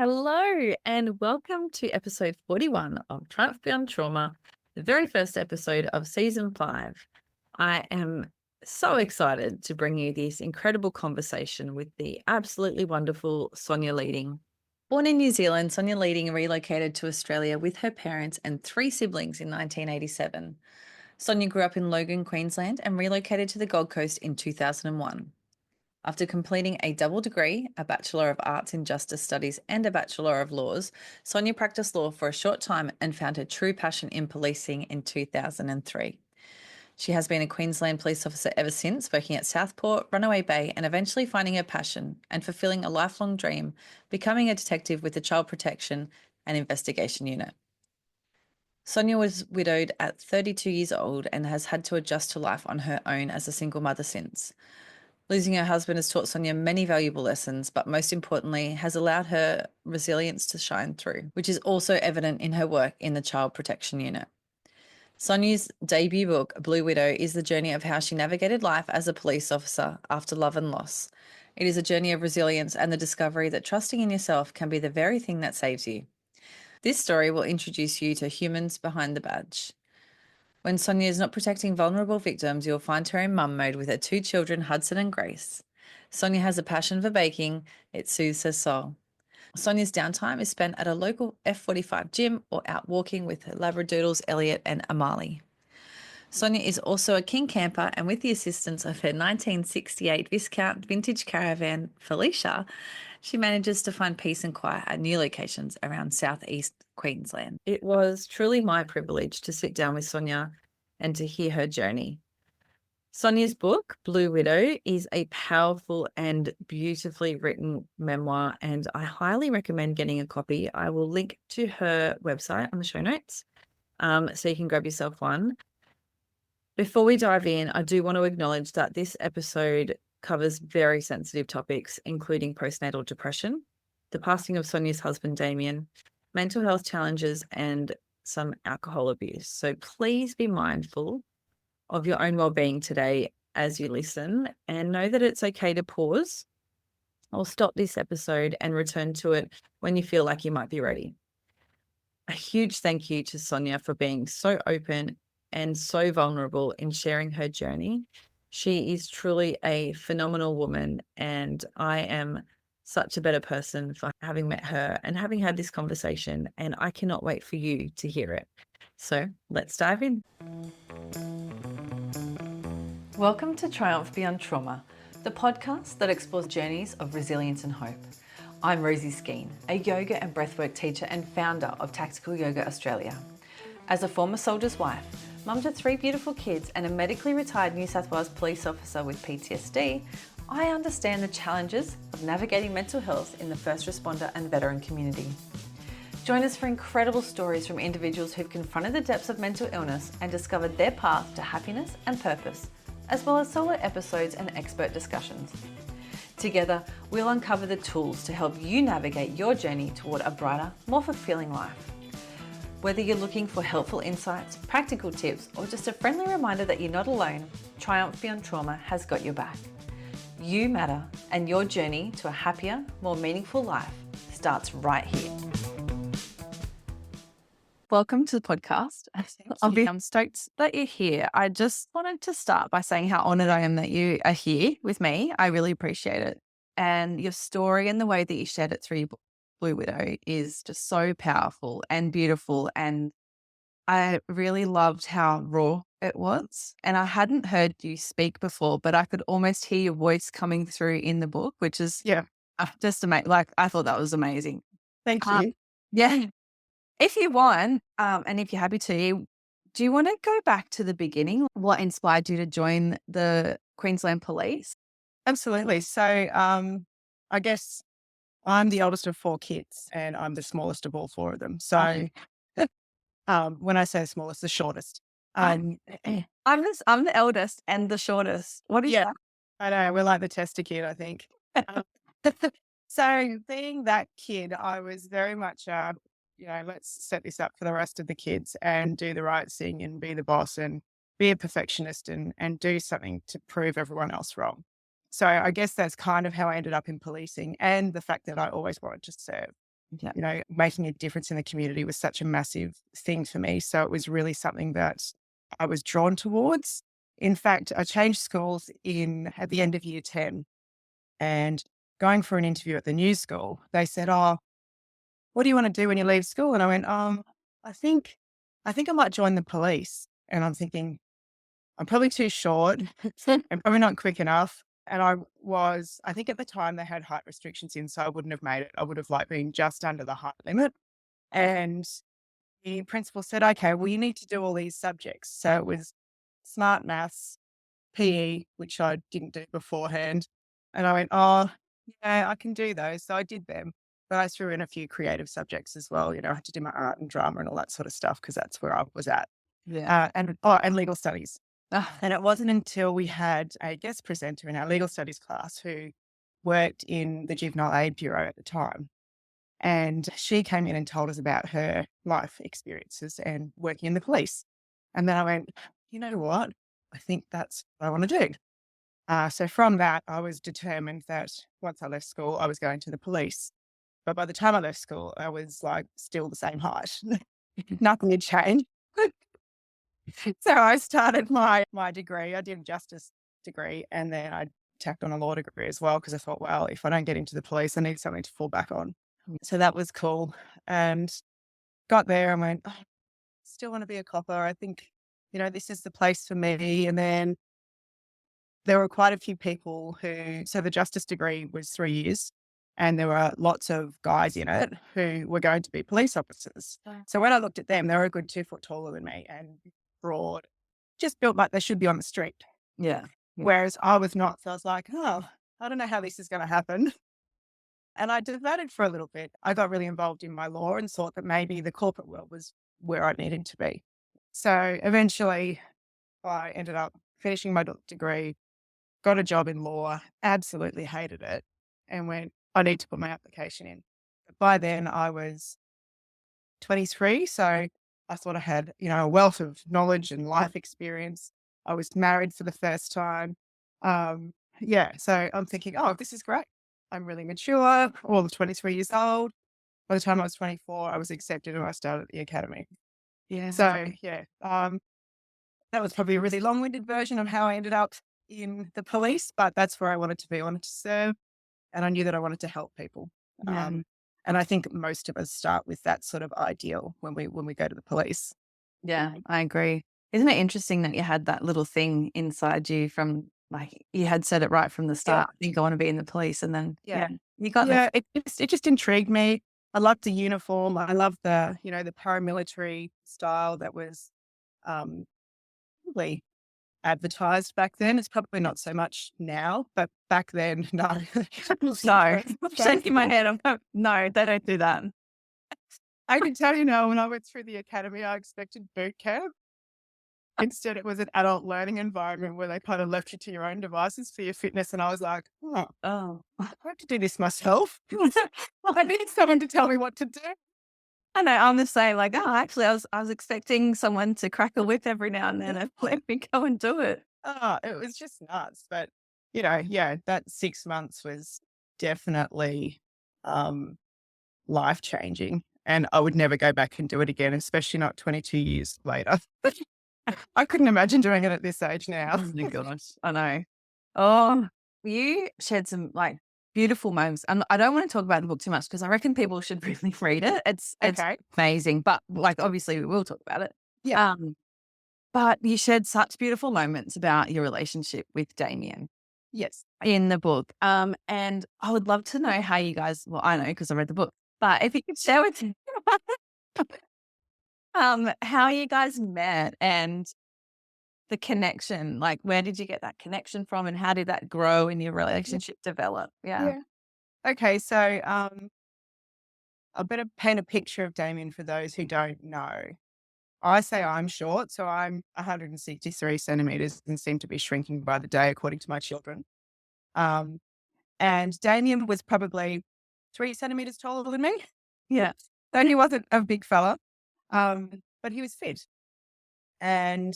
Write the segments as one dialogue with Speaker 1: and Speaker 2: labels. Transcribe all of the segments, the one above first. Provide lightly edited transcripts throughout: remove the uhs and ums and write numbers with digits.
Speaker 1: Hello, and welcome to episode 41 of Triumph Beyond Trauma, the very first episode of season 5. I am so excited to bring you this incredible conversation with the absolutely wonderful Sonya Leeding. Born in New Zealand, Sonya Leeding relocated to Australia with her parents and 3 siblings in 1987. Sonya grew up in Logan, Queensland, and relocated to the Gold Coast in 2001. After completing a double degree, a Bachelor of Arts in Justice Studies and a Bachelor of Laws, Sonya practiced law for a short time and found her true passion in policing in 2003. She has been a Queensland police officer ever since, working at Southport, Runaway Bay, and eventually finding her passion and fulfilling a lifelong dream, becoming a detective with the Child Protection and Investigation Unit. Sonya was widowed at 32 years old and has had to adjust to life on her own as a single mother since. Losing her husband has taught Sonya many valuable lessons, but most importantly, has allowed her resilience to shine through, which is also evident in her work in the Child Protection Unit. Sonya's debut book, Blue Widow, is the journey of how she navigated life as a police officer after love and loss. It is a journey of resilience and the discovery that trusting in yourself can be the very thing that saves you. This story will introduce you to humans behind the badge. When Sonya is not protecting vulnerable victims, you'll find her in mum mode with her 2 children, Hudson and Grace. Sonya has a passion for baking. It soothes her soul. Sonya's downtime is spent at a local F45 gym or out walking with her Labradoodles, Elliot and Amali. Sonya is also a king camper, and with the assistance of her 1968 Viscount vintage caravan, Felicia, she manages to find peace and quiet at new locations around southeast Queensland. It was truly my privilege to sit down with Sonya and to hear her journey. Sonya's book, Blue Widow, is a powerful and beautifully written memoir, and I highly recommend getting a copy. I will link to her website on the show notes, so you can grab yourself one. Before we dive in, I do want to acknowledge that this episode covers very sensitive topics, including postnatal depression, the passing of Sonya's husband, Damian, mental health challenges, and some alcohol abuse. So please be mindful of your own well-being today as you listen, and know that it's okay to pause or stop this episode and return to it when you feel like you might be ready. A huge thank you to Sonya for being so open and so vulnerable in sharing her journey. She is truly a phenomenal woman, and I am such a better person for having met her and having had this conversation, and I cannot wait for you to hear it. So let's dive in. Welcome to Triumph Beyond Trauma, the podcast that explores journeys of resilience and hope. I'm Rosie Skeen, a yoga and breathwork teacher and founder of Tactical Yoga Australia. As a former soldier's wife, mum to 3 beautiful kids and a medically retired New South Wales police officer with PTSD, I understand the challenges of navigating mental health in the first responder and veteran community. Join us for incredible stories from individuals who've confronted the depths of mental illness and discovered their path to happiness and purpose, as well as solo episodes and expert discussions. Together, we'll uncover the tools to help you navigate your journey toward a brighter, more fulfilling life. Whether you're looking for helpful insights, practical tips, or just a friendly reminder that you're not alone, Triumph Beyond Trauma has got your back. You matter, and your journey to a happier, more meaningful life starts right here. Welcome to the podcast. I'm stoked that you're here. I just wanted to start by saying how honoured I am that you are here with me. I really appreciate it. And your story and the way that you shared it through your book, Blue Widow, is just so powerful and beautiful. And I really loved how raw it was. And I hadn't heard you speak before, but I could almost hear your voice coming through in the book, which is just amazing. Like, I thought that was amazing.
Speaker 2: Thank you.
Speaker 1: Yeah. If you want, and if you're happy to, do you want to go back to the beginning? What inspired you to join the Queensland Police?
Speaker 2: Absolutely. So I guess I'm the oldest of 4 kids and I'm the smallest of all 4 of them. So when I say smallest, the shortest.
Speaker 1: I'm the eldest and the shortest. What is that?
Speaker 2: I know. We're like the tester kid, I think. So being that kid, I was very much, let's set this up for the rest of the kids and do the right thing and be the boss and be a perfectionist and do something to prove everyone else wrong. So I guess that's kind of how I ended up in policing, and the fact that I always wanted to serve.
Speaker 1: Yeah.
Speaker 2: Making a difference in the community was such a massive thing for me. So it was really something that I was drawn towards. In fact, I changed schools at the end of year 10, and going for an interview at the new school, they said, "Oh, what do you want to do when you leave school?" And I went, I think, I might join the police." And I'm thinking, I'm probably too short. I'm probably not quick enough. And I think at the time they had height restrictions in, so I wouldn't have made it. I would have been just under the height limit. And the principal said, "Okay, well, you need to do all these subjects." So it was smart maths, PE, which I didn't do beforehand. And I went, "Oh, yeah, I can do those." So I did them. But I threw in a few creative subjects as well. I had to do my art and drama and all that sort of stuff because that's where I was at.
Speaker 1: Yeah.
Speaker 2: And legal studies.
Speaker 1: Ah,
Speaker 2: And it wasn't until we had a guest presenter in our legal studies class who worked in the Juvenile Aid Bureau at the time. And she came in and told us about her life experiences and working in the police. And then I went, you know what? I think that's what I want to do. So from that, I was determined that once I left school, I was going to the police. But by the time I left school, I was still the same height. Nothing had changed. So I started my degree. I did a justice degree, and then I tacked on a law degree as well because I thought, well, if I don't get into the police, I need something to fall back on. So that was cool. And got there and went, oh, still want to be a copper. I think, this is the place for me. And then there were quite a few people so the justice degree was 3 years, and there were lots of guys in it who were going to be police officers. So when I looked at them, they were a good 2 foot taller than me and broad, just built like they should be on the street.
Speaker 1: yeah. Yeah.
Speaker 2: Whereas I was not. So I was like, oh, I don't know how this is going to happen. And I debated for a little bit. I got really involved in my law and thought that maybe the corporate world was where I needed to be. So eventually I ended up finishing my degree, got a job in law, absolutely hated it, and went, I need to put my application in. But by then I was 23. So I thought I had, a wealth of knowledge and life experience. I was married for the first time. So I'm thinking, oh, this is great. I'm really mature, all of 23 years old. By the time I was 24, I was accepted and I started at the academy.
Speaker 1: Yeah.
Speaker 2: So that was probably a really long-winded version of how I ended up in the police, but that's where I wanted to be. I wanted to serve, and I knew that I wanted to help people.
Speaker 1: Yeah.
Speaker 2: And I think most of us start with that sort of ideal when we go to the police.
Speaker 1: Yeah, I agree. Isn't it interesting that you had that little thing inside you from you had said it right from the start? I think I want to be in the police, and then you got there.
Speaker 2: It just intrigued me. I loved the uniform. I loved the paramilitary style that was probably advertised back then. It's probably not so much now, but back then, no.
Speaker 1: No, shaking my head. I'm like, no, they don't do that.
Speaker 2: I can tell you now, when I went through the academy, I expected boot camp. Instead, it was an adult learning environment where they kind of left you to your own devices for your fitness. And I was like, oh,
Speaker 1: Oh,
Speaker 2: I have to do this myself. I need someone to tell me what to do.
Speaker 1: I know. I'm the same. Like, oh, actually, I was expecting someone to crack a whip every now and then and let me go and do it.
Speaker 2: Oh, it was just nuts. But, that 6 months was definitely life changing. And I would never go back and do it again, especially not 22 years later. I couldn't imagine doing it at this age now.
Speaker 1: Oh my gosh, I know. Oh, you shared some beautiful moments. And I don't want to talk about the book too much because I reckon people should really read it. It's
Speaker 2: Okay.
Speaker 1: amazing. But obviously we will talk about it.
Speaker 2: Yeah.
Speaker 1: But you shared such beautiful moments about your relationship with Damien
Speaker 2: Yes.
Speaker 1: in the book. And I would love to know how you guys, well, I know because I read the book, but if you could share with me how you guys met and the connection, where did you get that connection from and how did that grow in your relationship develop? Yeah.
Speaker 2: Okay. So I better paint a picture of Damien for those who don't know. I say I'm short, so I'm 163 centimeters and seem to be shrinking by the day, according to my children. And Damien was probably 3 centimeters taller than me.
Speaker 1: Yeah.
Speaker 2: So he wasn't a big fella, but he was fit. And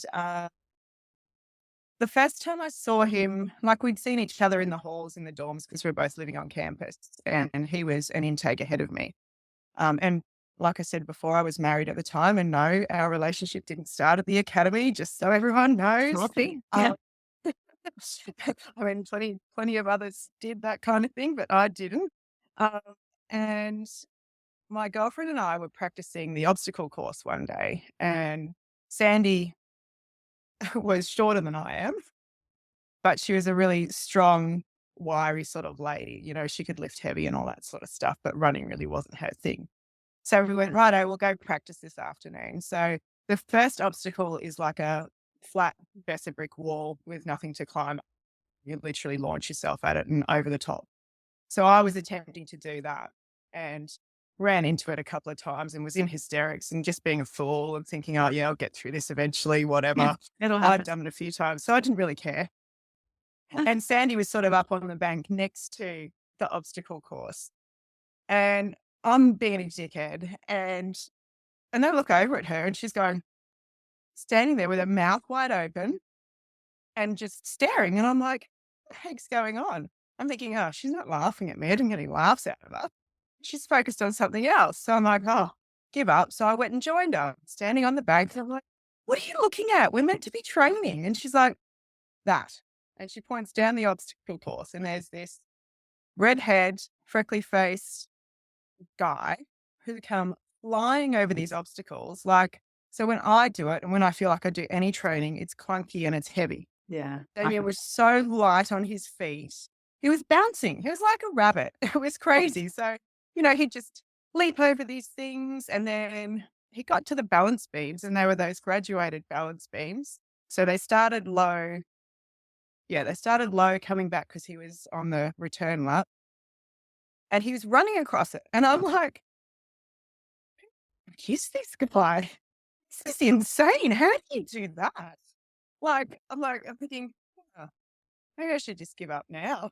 Speaker 2: the first time I saw him, we'd seen each other in the halls in the dorms because we were both living on campus, and he was an intake ahead of me. And like I said before, I was married at the time, and no, our relationship didn't start at the academy, just so everyone knows.
Speaker 1: Naughty. Yeah.
Speaker 2: Um, I mean, plenty of others did that kind of thing, but I didn't. Um, and my girlfriend and I were practicing the obstacle course one day, and Sandy was shorter than I am, but she was a really strong, wiry sort of lady. You know, she could lift heavy and all that sort of stuff, but running really wasn't her thing. So we went, righto, we'll go practice this afternoon. So the first obstacle is like a flat Besser brick wall with nothing to climb. You literally launch yourself at it and over the top. So I was attempting to do that and ran into it a couple of times and was in hysterics and just being a fool and thinking, oh, yeah, I'll get through this eventually,
Speaker 1: Yeah.
Speaker 2: whatever.
Speaker 1: It'll
Speaker 2: I'd
Speaker 1: happen.
Speaker 2: done it a few times, so I didn't really care. And Sandy was sort of up on the bank next to the obstacle course. And I'm being a dickhead. And I look over at her and she's going, standing there with her mouth wide open and just staring. And I'm like, what the heck's going on? I'm thinking, oh, she's not laughing at me. I didn't get any laughs out of her. She's focused on something else. So I'm like, oh, give up. So I went and joined her, standing on the bank. And I'm like, what are you looking at? We're meant to be training. And she's like, that. And she points down the obstacle course. And there's this red-haired, freckly faced guy who come flying over these obstacles. Like, so when I do it and when I feel like I do any training, it's clunky and it's heavy.
Speaker 1: Yeah.
Speaker 2: Damien was so light on his feet. He was bouncing. He was like a rabbit. It was crazy. So, you know, he'd just leap over these things and then he got to the balance beams and they were those graduated balance beams. So they started low. Yeah, they started low coming back because he was on the return lap and he was running across it. And I'm like, is this guy? This is insane. How do you do that? Like, I'm thinking, "Oh, maybe I should just give up now."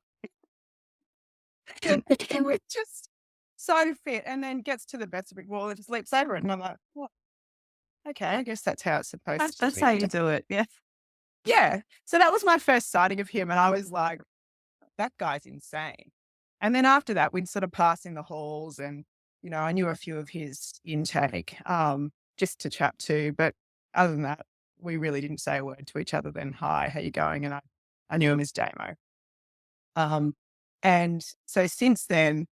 Speaker 2: He was just so fit and then gets to the best brick wall and just leaps over it. And I'm like, what? Okay, I guess that's how it's supposed to
Speaker 1: That's
Speaker 2: be
Speaker 1: how you
Speaker 2: done.
Speaker 1: do it. Yeah.
Speaker 2: Yeah. So that was my first sighting of him. And I was like, that guy's insane. And then after that, we'd sort of pass in the halls and, you know, I knew a few of his intake just to chat to. But other than that, we really didn't say a word to each other then, hi, how you going? And I knew him as Damo. Um, and so since then,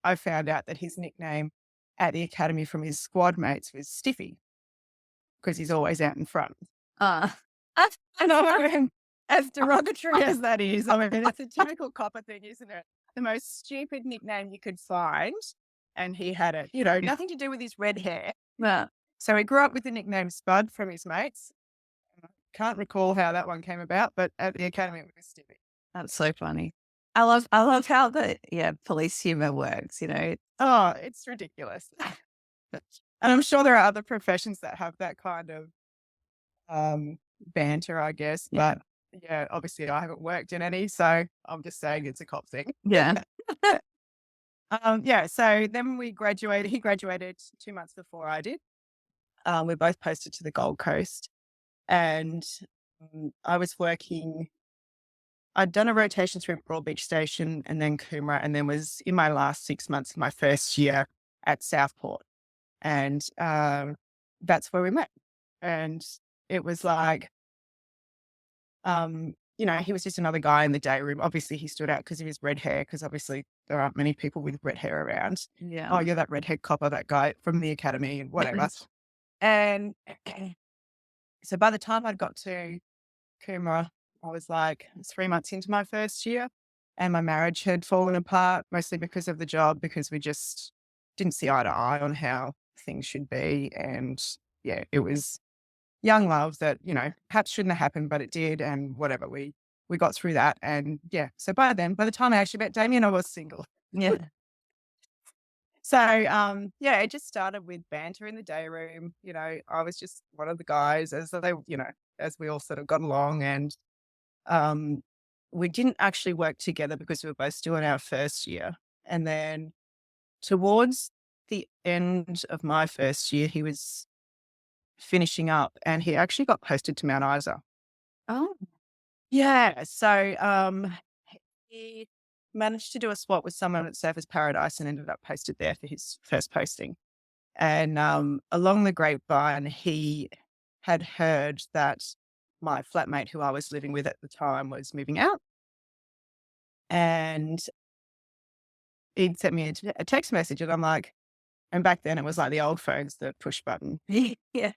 Speaker 2: I found out that his nickname at the academy from his squad mates was Stiffy because he's always out in front.
Speaker 1: Uh,
Speaker 2: And I mean, as derogatory as that is, I mean, it's a typical copper thing, isn't it? The most stupid nickname you could find. And he had it, you know, nothing to do with his red hair.
Speaker 1: yeah.
Speaker 2: So he grew up with the nickname Spud from his mates. Can't recall how that one came about, but at the academy it was Stiffy.
Speaker 1: That's so funny. I love how the police humor works, you know.
Speaker 2: Oh, it's ridiculous. And I'm sure there are other professions that have that kind of banter, I guess.
Speaker 1: Yeah.
Speaker 2: But yeah, obviously I haven't worked in any, so I'm just saying it's a cop thing.
Speaker 1: Yeah.
Speaker 2: Yeah, so then we graduated. He graduated 2 months before I did. We both posted to the Gold Coast and I was working. I'd done a rotation through Broadbeach Station and then Coomera, and then was in my last 6 months of my first year at Southport. And that's where we met. And it was like, you know, he was just another guy in the day room. Obviously, he stood out because of his red hair, because obviously there aren't many people with red hair around.
Speaker 1: Yeah.
Speaker 2: Oh, you're that redhead copper, that guy from the academy and whatever. And so by the time I'd got to Coomera, I was like 3 months into my first year and my marriage had fallen apart, mostly because of the job, because we just didn't see eye to eye on how things should be. And yeah, it was young love that, you know, perhaps shouldn't have happened, but it did. And whatever, we got through that. And yeah, so by the time I actually met Damien, I was single.
Speaker 1: Yeah.
Speaker 2: So, yeah, it just started with banter in the day room. You know, I was just one of the guys as they, you know, as we all sort of got along. And we didn't actually work together because we were both still in our first year. And then towards the end of my first year, he was finishing up and he actually got posted to Mount Isa.
Speaker 1: Oh.
Speaker 2: Yeah. So, he managed to do a swap with someone at Surfers Paradise and ended up posted there for his first posting. And along the grapevine, he had heard that my flatmate, who I was living with at the time, was moving out. And he'd sent me a text message, and I'm like, and back then it was like the old phones, the push button.
Speaker 1: Yeah.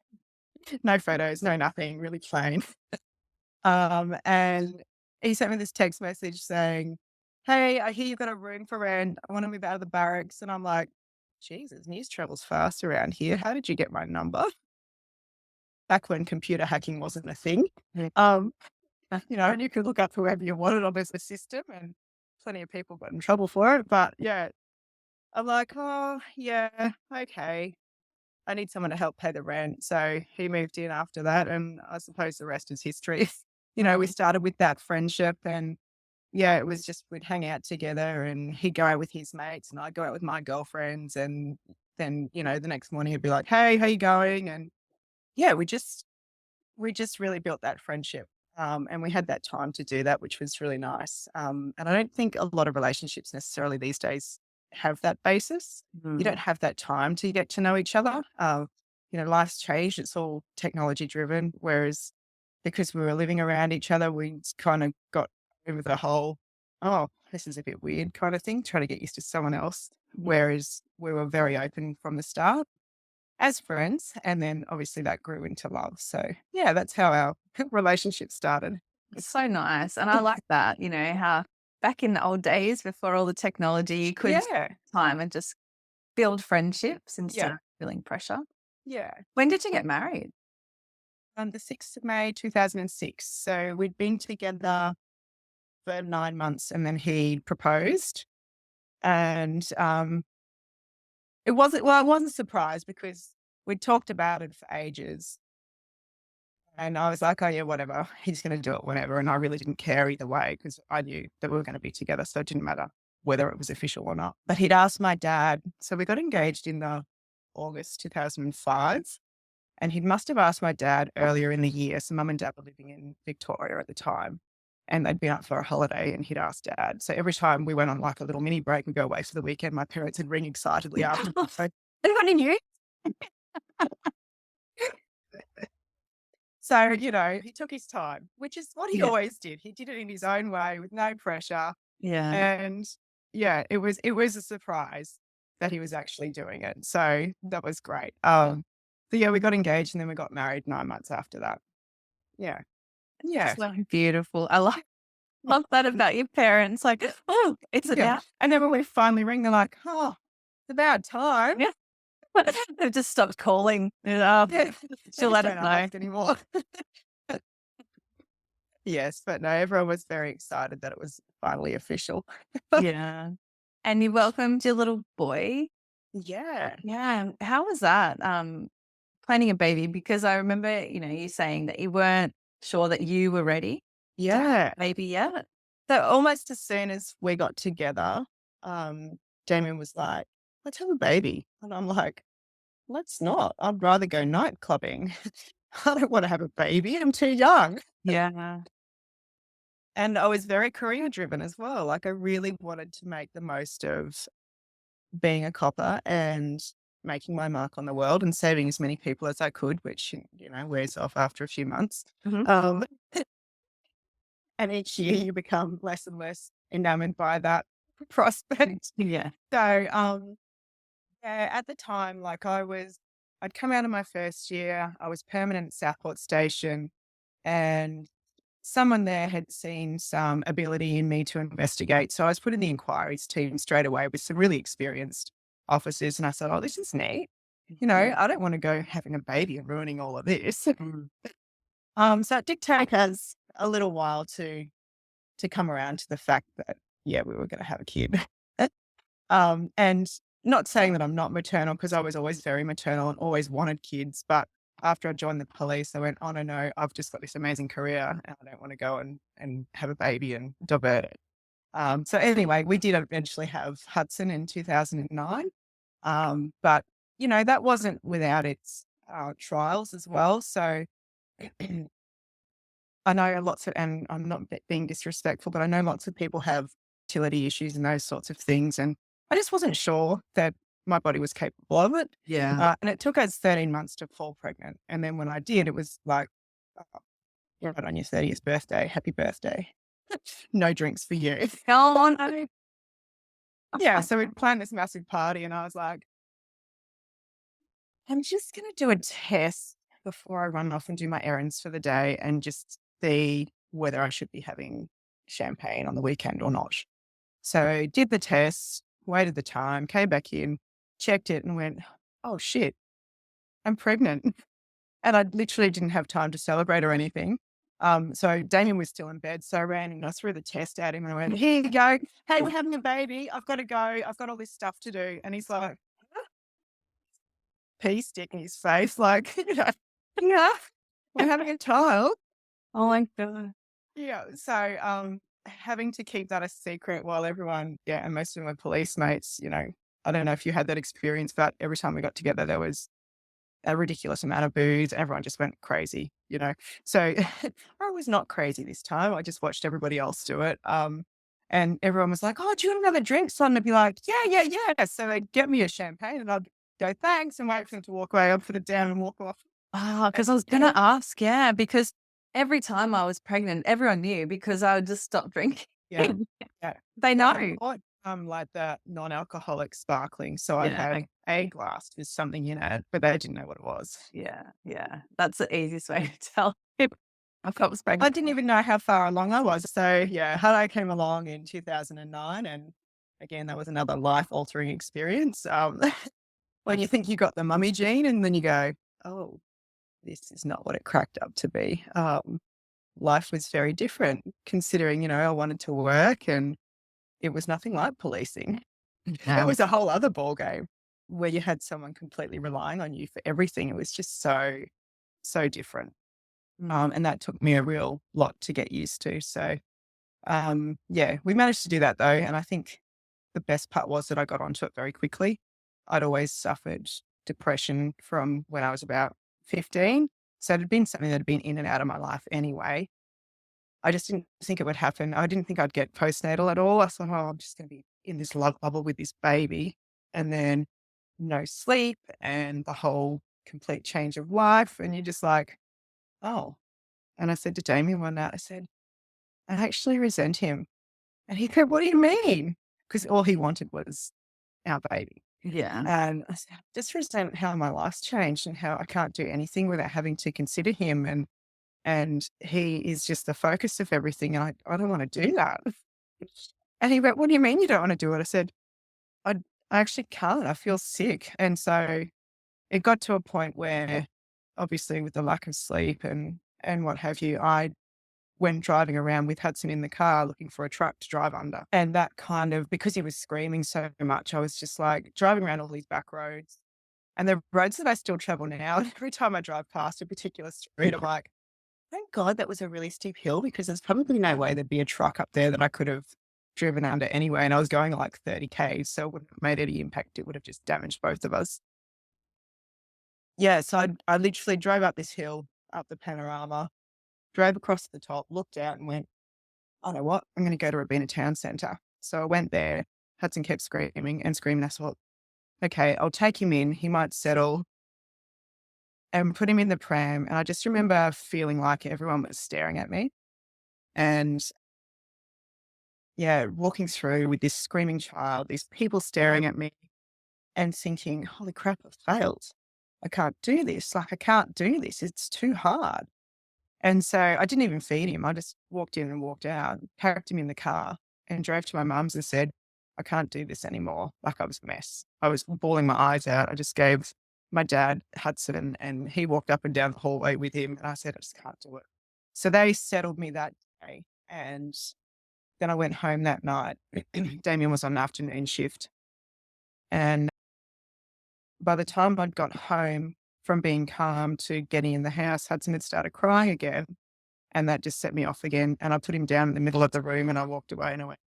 Speaker 2: No photos, no nothing, really plain. And he sent me this text message saying, "Hey, I hear you've got a room for rent. I want to move out of the barracks." And I'm like, Jesus, news travels fast around here. How did you get my number? Back when computer hacking wasn't a thing.
Speaker 1: Yeah.
Speaker 2: And you could look up whoever you wanted on this system, and plenty of people got in trouble for it. But yeah, I'm like, oh, yeah, okay. I need someone to help pay the rent. So he moved in after that. And I suppose the rest is history. We started with that friendship, and yeah, it was just we'd hang out together, and he'd go out with his mates and I'd go out with my girlfriends. And then, the next morning he'd be like, "Hey, how you going?" And yeah, we just really built that friendship. And we had that time to do that, which was really nice. And I don't think a lot of relationships necessarily these days have that basis. You don't have that time to get to know each other. Life's changed. It's all technology driven. Whereas because we were living around each other, we kind of got over the whole, oh, this is a bit weird kind of thing, trying to get used to someone else. Whereas we were very open from the start as friends. And then obviously that grew into love. So yeah, that's how our relationship started.
Speaker 1: It's so nice. And I like that, how back in the old days before all the technology, you could
Speaker 2: Yeah.
Speaker 1: time and just build friendships instead
Speaker 2: Yeah.
Speaker 1: of feeling pressure.
Speaker 2: Yeah.
Speaker 1: When did you get married?
Speaker 2: On the 6th of May, 2006. So we'd been together for 9 months, and then he proposed. And I wasn't surprised because we'd talked about it for ages. And I was like, oh, yeah, whatever. He's going to do it whenever. And I really didn't care either way because I knew that we were going to be together. So it didn't matter whether it was official or not. But he'd asked my dad. So we got engaged in the August 2005. And he must have asked my dad earlier in the year. So mum and dad were living in Victoria at the time. And they'd been out for a holiday, and he'd asked dad. So every time we went on like a little mini break and go away for the weekend, my parents would ring excitedly after. So, "Anybody new?" So, he took his time, which is what he
Speaker 1: Yeah.
Speaker 2: always did. He did it in his own way with no pressure.
Speaker 1: Yeah.
Speaker 2: And yeah, it was a surprise that he was actually doing it. So that was great. So yeah, we got engaged and then we got married 9 months after that. Yeah. Yeah.
Speaker 1: So beautiful. I love that about your parents. Like, oh, it's
Speaker 2: Yeah.
Speaker 1: about
Speaker 2: And then when we finally ring, they're like, oh, it's about time.
Speaker 1: Yeah. They've just stopped calling.
Speaker 2: Yeah.
Speaker 1: She'll let us
Speaker 2: Don't
Speaker 1: know.
Speaker 2: ask anymore. Yes, but no, everyone was very excited that it was finally official.
Speaker 1: Yeah. And you welcomed your little boy.
Speaker 2: Yeah.
Speaker 1: Yeah. How was that? Planning a baby? Because I remember, you saying that you weren't sure that you were ready to have
Speaker 2: Yeah.
Speaker 1: a baby yet.
Speaker 2: So almost as soon as we got together, Damien was like, let's have a baby. And I'm like, let's not. I'd rather go night clubbing. I don't want to have a baby. I'm too young.
Speaker 1: Yeah.
Speaker 2: And I was very career driven as well. Like I really wanted to make the most of being a copper and making my mark on the world and saving as many people as I could, which, wears off after a few months.
Speaker 1: Mhm.
Speaker 2: And each year you become less and less enamored by that prospect.
Speaker 1: Yeah.
Speaker 2: So, yeah, at the time, like I'd come out of my first year, I was permanent at Southport Station, and someone there had seen some ability in me to investigate. So I was put in the inquiries team straight away with some really experienced officers. And I said, oh, this is neat. I don't want to go having a baby and ruining all of this. So it did take us a little while to come around to the fact that, yeah, we were going to have a kid. And not saying that I'm not maternal, because I was always very maternal and always wanted kids. But after I joined the police, I went, oh, no, I've just got this amazing career and I don't want to go and have a baby and divert it. So anyway, we did eventually have Hudson in 2009. But, that wasn't without its trials as well. So I know and I'm not being disrespectful, but I know lots of people have fertility issues and those sorts of things. And I just wasn't sure that my body was capable of it.
Speaker 1: Yeah.
Speaker 2: And it took us 13 months to fall pregnant. And then when I did, it was like, oh, you're right on your 30th birthday. Happy birthday. No drinks for you.
Speaker 1: Oh, no.
Speaker 2: Yeah. So we planned this massive party and I was like, I'm just going to do a test before I run off and do my errands for the day and just see whether I should be having champagne on the weekend or not. So did the test, waited the time, came back in, checked it and went, oh shit, I'm pregnant. And I literally didn't have time to celebrate or anything. So Damien was still in bed. So I ran and I threw the test at him and I went, here you go. Hey, we're having a baby. I've got to go. I've got all this stuff to do. And he's like, pea stick in his face, like, yeah, we're having a child.
Speaker 1: Oh my God.
Speaker 2: Yeah. So having to keep that a secret while everyone, yeah, and most of my police mates, I don't know if you had that experience, but every time we got together, there was a ridiculous amount of booze. Everyone just went crazy. So I was not crazy this time. I just watched everybody else do it. And everyone was like, oh, do you want another drink, son? I'd be like, yeah. So they'd get me a champagne and I'd go, thanks, and wait for them to walk away. I'd put it down and walk off.
Speaker 1: Ah, because I was going to ask, yeah, because every time I was pregnant, everyone knew because I would just stop drinking.
Speaker 2: Yeah. Yeah.
Speaker 1: They know.
Speaker 2: I bought, like the non-alcoholic sparkling. So I
Speaker 1: Yeah.
Speaker 2: had a glass with something in it, but they didn't know what it was.
Speaker 1: Yeah. That's the easiest way to tell people I've got was pregnant.
Speaker 2: I didn't even know how far along I was. So yeah, Hado came along in 2009 and again, that was another life-altering experience. When you think you got the mummy gene and then you go, oh, this is not what it cracked up to be. Life was very different considering, I wanted to work and it was nothing like policing. It was a whole other ballgame where you had someone completely relying on you for everything. It was just so, so different. And that took me a real lot to get used to. So, yeah, we managed to do that though. And I think the best part was that I got onto it very quickly. I'd always suffered depression from when I was about 15. So it had been something that had been in and out of my life anyway. I just didn't think it would happen. I didn't think I'd get postnatal at all. I thought, oh, I'm just going to be in this love bubble with this baby. And then no sleep and the whole complete change of life. And you're just like, oh. And I said to Damien one night, I said, I actually resent him. And he said, what do you mean? Because all he wanted was our baby.
Speaker 1: Yeah.
Speaker 2: And I said, just resent how my life's changed and how I can't do anything without having to consider him. And he is just the focus of everything. And I don't want to do that. And he went, what do you mean you don't want to do it? I said, I actually can't. I feel sick. And so it got to a point where obviously with the lack of sleep and what have you, I went driving around with Hudson in the car looking for a truck to drive under. And that kind of, because he was screaming so much, I was just like driving around all these back roads and the roads that I still travel now. And every time I drive past a particular street, I'm like, thank God that was a really steep hill because there's probably no way there'd be a truck up there that I could have driven under anyway. And I was going like 30 Ks, so it wouldn't have made any impact. It would have just damaged both of us. Yeah, so I literally drove up this hill, up the panorama, drove across the top, looked out and went, I know what, I'm going to go to Robina Town Centre. So I went there. Hudson kept screaming and screaming. I thought, okay, I'll take him in. He might settle and put him in the pram. And I just remember feeling like everyone was staring at me. And yeah, walking through with this screaming child, these people staring at me and thinking, holy crap, I've failed. I can't do this. Like, I can't do this. It's too hard. And so I didn't even feed him. I just walked in and walked out, packed him in the car and drove to my mum's and said, I can't do this anymore. Like I was a mess. I was bawling my eyes out. I just gave my dad Hudson and he walked up and down the hallway with him. And I said, I just can't do it. So they settled me that day. And then I went home that night. Damien was on an afternoon shift. And by the time I'd got home from being calm to getting in the house, Hudson had started crying again. And that just set me off again. And I put him down in the middle of the room and I walked away and I went,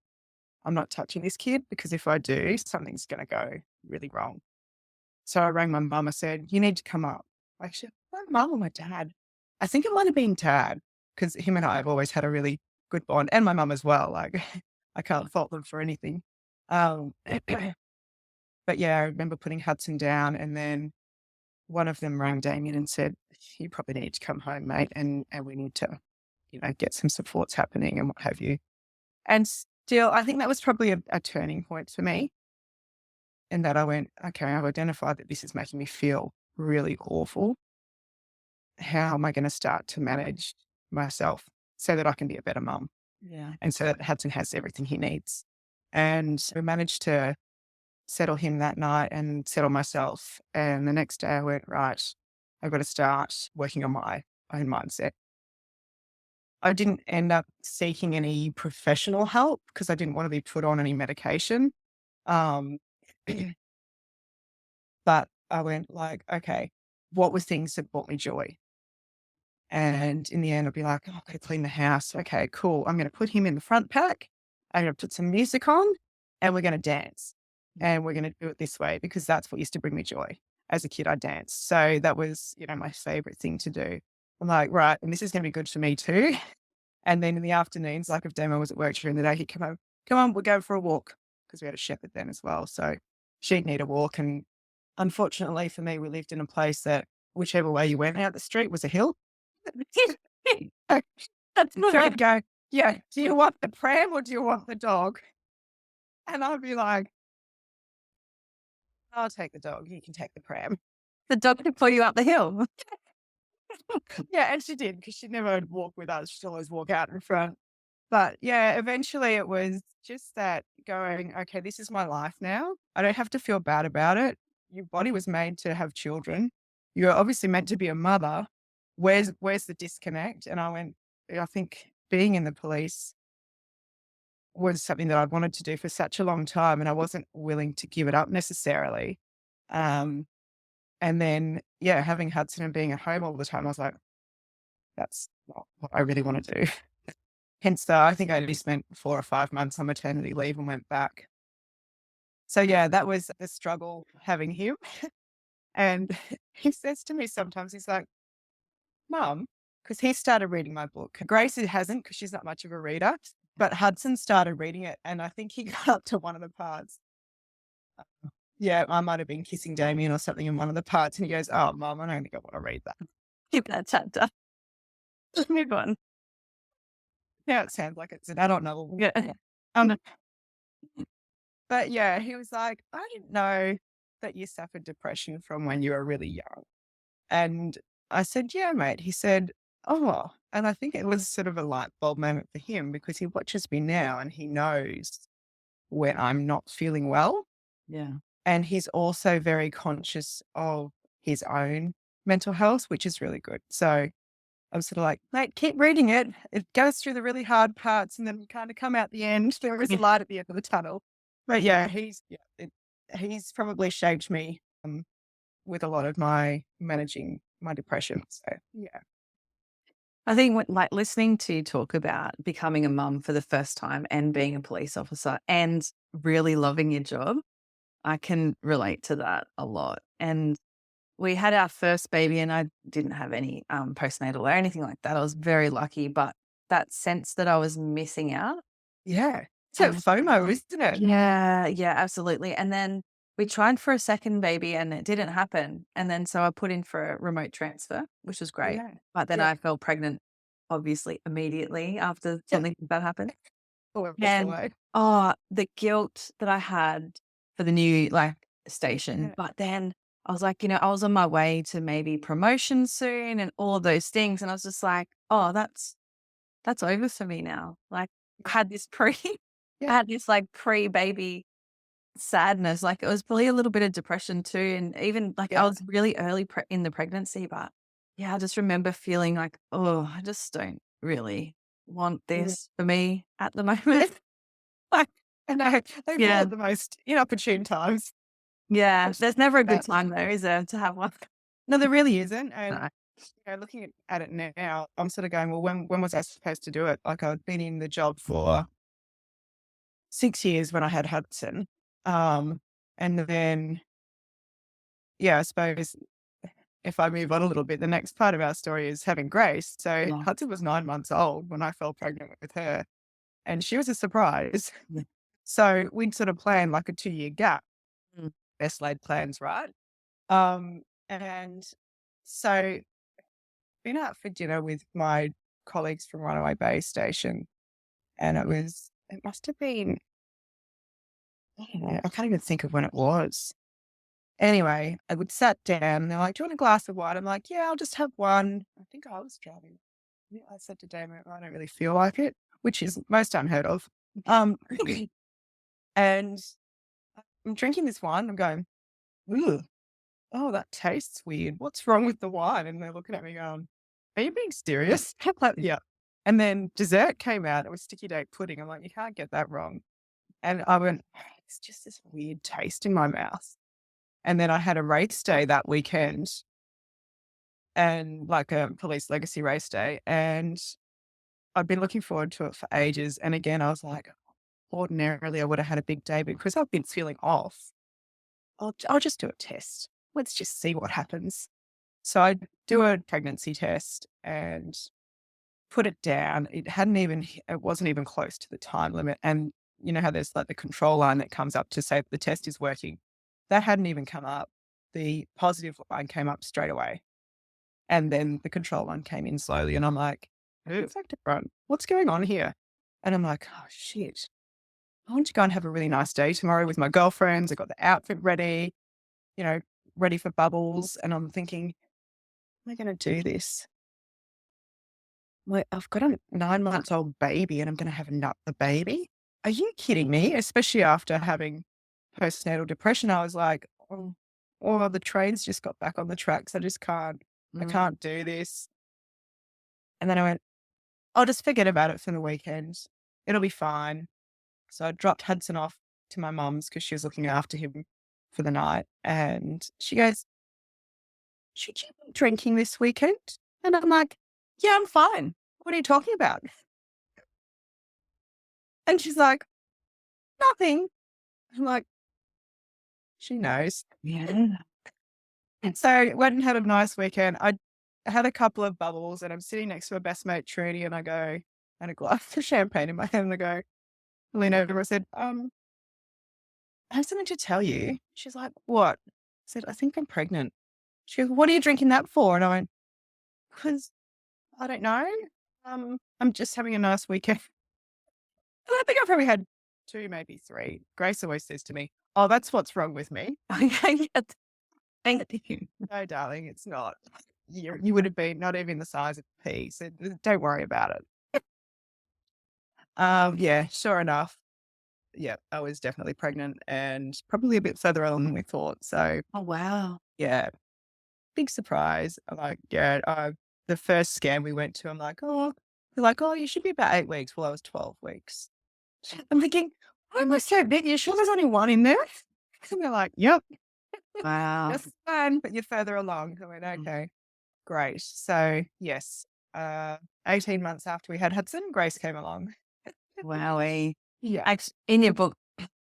Speaker 2: I'm not touching this kid because if I do, something's going to go really wrong. So I rang my mum. I said, you need to come up. Actually, my mum or my dad? I think it might have been dad because him and I have always had a really good bond and my mum as well. Like I can't fault them for anything. Um, but yeah, I remember putting Hudson down, and then one of them rang Damien and said, "You probably need to come home, mate, and we need to, get some supports happening and what have you." And still, I think that was probably a turning point for me, in that I went, "Okay, I've identified that this is making me feel really awful. How am I going to start to manage myself so that I can be a better mum
Speaker 1: Yeah.
Speaker 2: and so that Hudson has everything he needs?" And we managed to settle him that night and settle myself. And the next day I went, right, I've got to start working on my own mindset. I didn't end up seeking any professional help because I didn't want to be put on any medication. Um, but I went like, okay, what were things that brought me joy? And in the end, I'd be like, "Oh, okay, clean the house. Okay, cool. I'm going to put him in the front pack. I'm going to put some music on and we're going to dance. And we're going to do it this way because that's what used to bring me joy. As a kid, I danced. So that was, my favorite thing to do. I'm like, right. And this is going to be good for me too. And then in the afternoons, like if Damo was at work during the day, he'd come on, we'll go for a walk because we had a shepherd then as well. So she'd need a walk. And unfortunately for me, we lived in a place that whichever way you went out the street was a hill.
Speaker 1: That's
Speaker 2: So
Speaker 1: not
Speaker 2: he'd go, yeah, do you want the pram or do you want the dog? And I'd be like, I'll take the dog. You can take the pram.
Speaker 1: the dog to pull you up the hill.
Speaker 2: Yeah, and she did because she never would walk with us. She'd always walk out in front. But yeah, eventually it was just that going, okay, this is my life now. I don't have to feel bad about it. Your body was made to have children. You're obviously meant to be a mother. Where's the disconnect? And I went, I think being in the police was something that I'd wanted to do for such a long time, and I wasn't willing to give it up necessarily. Um, and then, yeah, having Hudson and being at home all the time, I was like, that's not what I really want to do. Hence, I think I only spent 4 or 5 months on maternity leave and went back. So, yeah, that was the struggle having him. And he says to me sometimes, he's like, Mum, because he started reading my book. Grace hasn't because she's not much of a reader, but Hudson started reading it. And I think he got up to one of the parts. Yeah, I might have been kissing Damien or something in one of the parts. And he goes, "Oh, Mum, I don't think I want to read that."
Speaker 1: Keep that chapter. Just move on.
Speaker 2: Now it sounds like it's an adult novel.
Speaker 1: Yeah.
Speaker 2: Um, but yeah, he was like, "I didn't know that you suffered depression from when you were really young." And I said, "Yeah, mate." He said, "Oh," and I think it was sort of a light bulb moment for him because he watches me now and he knows when I'm not feeling well.
Speaker 1: Yeah.
Speaker 2: And he's also very conscious of his own mental health, which is really good. So I'm sort of like, mate, keep reading it. It goes through the really hard parts and then kind of come out the end. There is a light at the end of the tunnel. But yeah, he's probably shaped me with a lot of my managing my depression. So yeah.
Speaker 1: I think like listening to you talk about becoming a mum for the first time and being a police officer and really loving your job, I can relate to that a lot. And we had our first baby and I didn't have any postnatal or anything like that. I was very lucky, but that sense that I was missing out.
Speaker 2: Yeah. So
Speaker 1: And
Speaker 2: FOMO, isn't it?
Speaker 1: yeah, absolutely. And then we tried for a second baby and it didn't happen. And then so I put in for a remote transfer, which was great.
Speaker 2: Yeah.
Speaker 1: But then
Speaker 2: Yeah.
Speaker 1: I fell pregnant, obviously, immediately after
Speaker 2: Yeah.
Speaker 1: something like that happened.
Speaker 2: Or that's the
Speaker 1: And
Speaker 2: way.
Speaker 1: the guilt that I had for the new like station.
Speaker 2: Yeah.
Speaker 1: But then I was like, I was on my way to maybe promotion soon and all of those things. And I was just like, oh, that's over for me now. Like I had this I
Speaker 2: Yeah.
Speaker 1: had this like pre-baby sadness. Like it was probably a little bit of depression too. And even like I
Speaker 2: Yeah.
Speaker 1: was really early in the pregnancy, but yeah, I just remember feeling like, oh, I just don't really want
Speaker 2: Yeah.
Speaker 1: this for me at the moment.
Speaker 2: Like, I know they fall
Speaker 1: Yeah.
Speaker 2: at the most inopportune times.
Speaker 1: Yeah.
Speaker 2: It's
Speaker 1: There's never a good
Speaker 2: that
Speaker 1: time though, is there, to have one?
Speaker 2: no, there really isn't. And
Speaker 1: No.
Speaker 2: looking at it now, I'm sort of going, well, when was I supposed to do it? Like I'd been in the job for 6 years when I had Hudson. And then yeah, I suppose if I move on a little bit, the next part of our story is having Grace. So
Speaker 1: Yeah.
Speaker 2: Hudson was 9 months old when I fell pregnant with her. and she was a surprise.
Speaker 1: Mm.
Speaker 2: So we'd sort of planned like a 2-year gap,
Speaker 1: Mm.
Speaker 2: best laid plans, right? And so been out for dinner with my colleagues from Runaway Bay Station, and it must have been, I don't know, I can't even think of when it was. Anyway, I would sat down and they're like, "Do you want a glass of wine?" I'm like, "Yeah, I'll just have one." I think I was driving. Yeah, I said to Damon, "I don't really feel like it," which is most unheard of. Um, and I'm drinking this wine. I'm going, "Ugh, oh, that tastes weird. What's wrong with the wine?" And they're looking at me going, "Are you being serious?" I'm like, "Yeah." And then dessert came out. It was sticky date pudding. I'm like, "You can't get that wrong." And I went, "It's just this weird taste in my mouth." And then I had a race day that weekend, and like a police legacy race day. And I'd been looking forward to it for ages. And again, I was like, ordinarily I would have had a big day, but because I've been feeling off, I'll just do a test. Let's just see what happens. So I do a pregnancy test and put it down. It wasn't even close to the time limit. And you know how there's like the control line that comes up to say the test is working. That hadn't even come up. The positive line came up straight away. And then the control line came in slowly. And I'm like, it's like different. What's going on here? And I'm like, oh shit. I want to go and have a really nice day tomorrow with my girlfriends. I got the outfit ready, you know, ready for bubbles. And I'm thinking, am I going to do this? Like, I've got a 9-month-old baby and I'm going to have another baby. Are you kidding me? Especially after having postnatal depression. I was like, oh, the trains just got back on the tracks. I
Speaker 1: Mm.
Speaker 2: can't do this. And then I went, I'll just forget about it for the weekend. It'll be fine. So I dropped Hudson off to my mum's because she was looking after him for the night. And she goes, should you be drinking this weekend? And I'm like, yeah, I'm fine. What are you talking about? And she's like, nothing. I'm like, she knows.
Speaker 1: Yeah.
Speaker 2: And so went and had a nice weekend. I had a couple of bubbles and I'm sitting next to my best mate, Trudy, and I go, and a glass of champagne in my hand, and I go, I lean over, I said, I have something to tell you. She's like, what? I said, I think I'm pregnant. She goes, what are you drinking that for? And I went, because I don't know. I'm just having a nice weekend. And I think I probably had 2, maybe 3. Grace always says to me, oh, that's what's wrong with me.
Speaker 1: Okay. Yeah. Thank you.
Speaker 2: No, darling, it's not. You would have been not even the size of a pea. So don't worry about it. Yeah, sure enough. Yeah, I was definitely pregnant and probably a bit further along than we thought. So
Speaker 1: Oh, wow.
Speaker 2: yeah, big surprise. I'm like, yeah, the first scan we went to, I'm like, oh, they're like, oh, you should be about 8 weeks. Well, I was 12 weeks. I'm thinking, why am I so big? You sure there's only one in there? And they're like, yep,
Speaker 1: Wow.
Speaker 2: that's fine, but you're further along. I went,
Speaker 1: Mm.
Speaker 2: okay, great. So yes, 18 months after we had Hudson, Grace came along.
Speaker 1: Wowie.
Speaker 2: Yeah.
Speaker 1: Actually, in your book,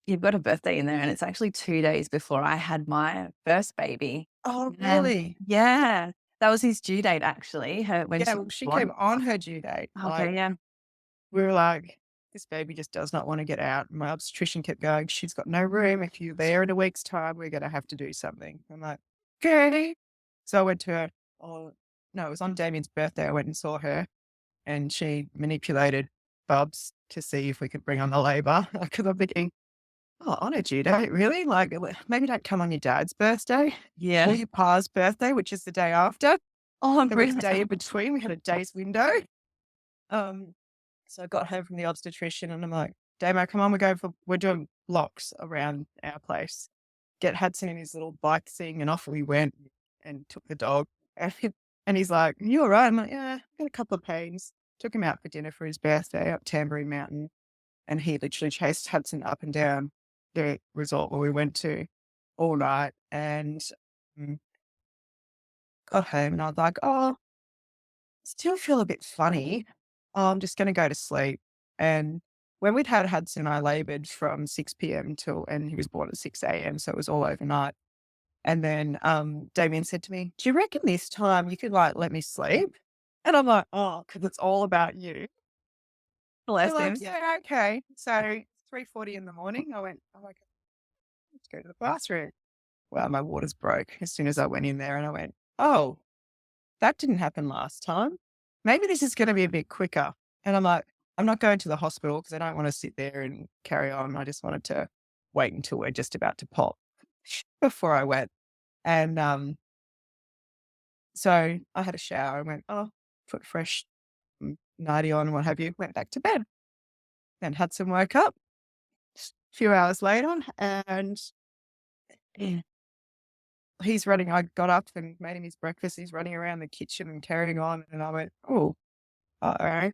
Speaker 1: you've got a birthday in there, and it's actually 2 days before I had my first baby.
Speaker 2: Oh,
Speaker 1: And
Speaker 2: really?
Speaker 1: yeah, that was his due date actually, when
Speaker 2: Yeah,
Speaker 1: she
Speaker 2: well,
Speaker 1: was
Speaker 2: she
Speaker 1: born.
Speaker 2: came on her due date. Like,
Speaker 1: Okay, yeah.
Speaker 2: we were like, this baby just does not want to get out. My obstetrician kept going, she's got no room. If you're there in a week's time, we're going to have to do something. I'm like, okay. So I went to her. Oh, no, it was on Damien's birthday. I went and saw her and she manipulated Bubs to see if we could bring on the labour. Because I'm thinking, oh, on a due date, really? Like, maybe don't come on your dad's birthday or
Speaker 1: Yeah.
Speaker 2: your pa's birthday, which is the day after.
Speaker 1: Oh, I'm
Speaker 2: There was a
Speaker 1: really
Speaker 2: day in between. We had a day's window. Um, so I got home from the obstetrician and I'm like, Damo, come on, we're doing blocks around our place. Get Hudson in his little bike thing, and off we went and took the dog. And he's like, you all right? I'm like, yeah, I got a couple of pains. Took him out for dinner for his birthday up Tamborine Mountain. And he literally chased Hudson up and down the resort where we went to all night. And mm, got home and I was like, oh, still feel a bit funny. Oh, I'm just going to go to sleep. And when we'd had Hudson, I laboured from 6 p.m. and he was born at 6 a.m. So it was all overnight. And then Damien said to me, do you reckon this time you could like let me sleep? And I'm like, oh, because it's all about you. They're
Speaker 1: Bless
Speaker 2: like,
Speaker 1: him.
Speaker 2: yeah, okay. So 3:40 in the morning, I went, oh my God, let's go to the bathroom. Well, my waters broke as soon as I went in there and I went, oh, that didn't happen last time. Maybe this is going to be a bit quicker. And I'm like, I'm not going to the hospital because I don't want to sit there and carry on. I just wanted to wait until we're just about to pop before I went. And so I had a shower and went, oh, put fresh nightie on and what have you, went back to bed. Then Hudson woke up a few hours later and yeah, he's running. I got up and made him his breakfast. He's running around the kitchen and carrying on. And I went, oh, uh-oh,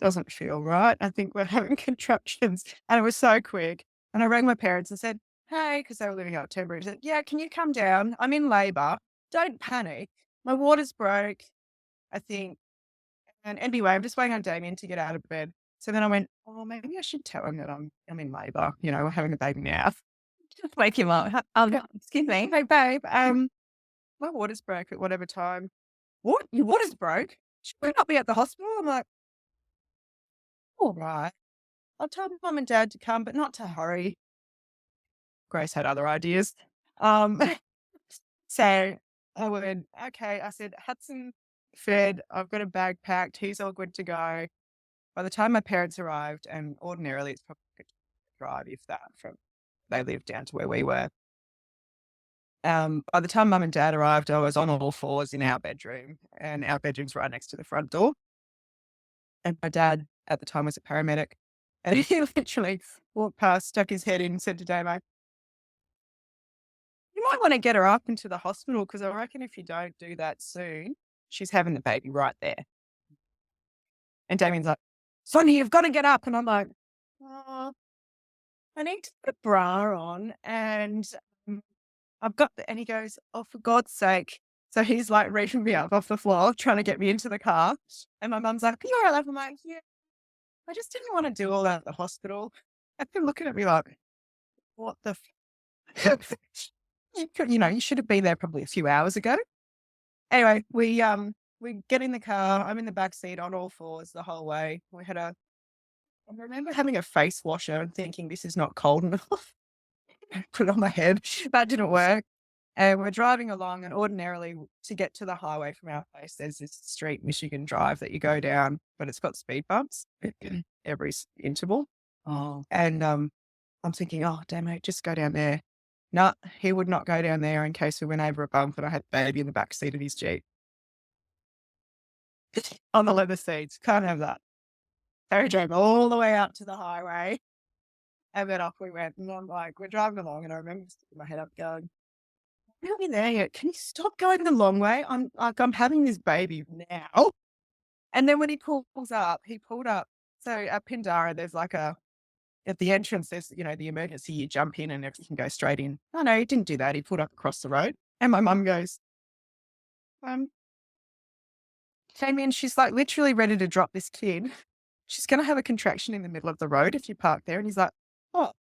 Speaker 2: doesn't feel right. I think we're having contractions. And it was so quick. And I rang my parents and said, hey, because they were living out of Tembury. I said, yeah, can you come down? I'm in labour. Don't panic. My water's broke, I think. And anyway, I'm just waiting on Damien to get out of bed. So then I went, oh, maybe I should tell him that I'm in labour. You know, we're having a baby now.
Speaker 1: Just wake him up. Excuse me.
Speaker 2: Hey, babe, my water's broke at whatever time. What? Your water's broke? Should we not be at the hospital? I'm like, all right. I'll tell mum and dad to come, but not to hurry. Grace had other ideas. Um, so I went, okay. I said, Hudson fed. I've got a bag packed. He's all good to go. By the time my parents arrived, and ordinarily it's probably a drive, if that, from they lived down to where we were. By the time mum and dad arrived, I was on all fours in our bedroom, and our bedroom's right next to the front door. And my dad at the time was a paramedic, and he literally walked past, stuck his head in, and said to Damo, you might want to get her up into the hospital because I reckon if you don't do that soon, she's having the baby right there. And Damien's like, Sonya, you've got to get up. And I'm like, oh, I need to put a bra on. And I've got and he goes, oh, for God's sake. So he's like reaching me up off the floor, trying to get me into the car. And my mum's like, are you all right? I'm like, yeah, I just didn't want to do all that at the hospital. And they're looking at me like, what the you should have been there probably a few hours ago. Anyway, we get in the car. I'm in the back seat on all fours the whole way. I remember having a face washer and thinking this is not cold enough. Put it on my head. That didn't work. And we're driving along, and ordinarily to get to the highway from our place, there's this street, Michigan Drive, that you go down, but it's got speed bumps every interval.
Speaker 1: Oh,
Speaker 2: And I'm thinking, oh, damn it, just go down there. No, he would not go down there in case we went over a bump and I had a baby in the back seat of his Jeep. On the leather seats. Can't have that. So we drove all the way out to the highway. And then off we went. And I'm like, we're driving along, and I remember sticking my head up going, really there yet? Can you stop going the long way? I'm having this baby now. And then when he pulled up. So at Pindara, there's like at the entrance, there's, the emergency, you jump in and everything can go straight in. Oh, no, he didn't do that. He pulled up across the road. And my mum goes, Damien, she's like literally ready to drop this kid. She's going to have a contraction in the middle of the road if you park there. And he's like, oh,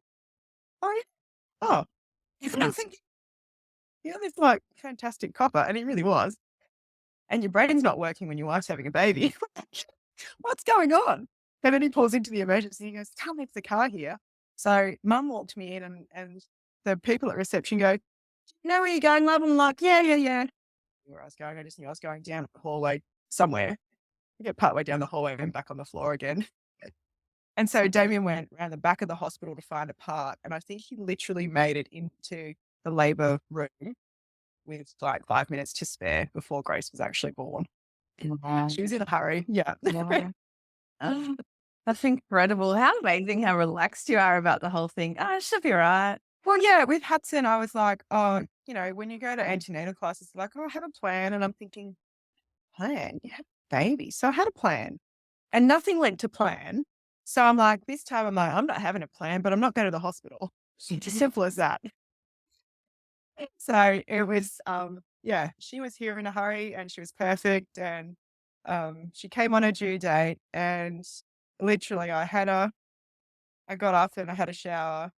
Speaker 2: oh, yeah. Oh. And I'm thinking, this like fantastic copper. And he really was. And your brain's not working when your wife's having a baby. What's going on? And then he pulls into the emergency and he goes, can't leave the car here. So mum walked me in, and the people at reception go, you know where you're going, love? I'm like, yeah. Where I was going, I just knew I was going down the hallway somewhere. I get partway down the hallway and back on the floor again. And so Damien went around the back of the hospital to find a part. And I think he literally made it into the labour room with like 5 minutes to spare before Grace was actually born.
Speaker 1: wow.
Speaker 2: She was in a hurry. Yeah.
Speaker 1: Yeah. Oh, that's incredible. How amazing how relaxed you are about the whole thing. Oh, it should be right.
Speaker 2: Well, yeah, with Hudson, I was like, oh, when you go to antenatal classes, like, oh, I have a plan. And I'm thinking, plan? You have a baby. So I had a plan. And nothing led to plan. So I'm like, this time I'm like, I'm not having a plan, but I'm not going to the hospital. It's as simple as that. So it was, she was here in a hurry and she was perfect. And she came on her due date, and literally I got up and I had a shower,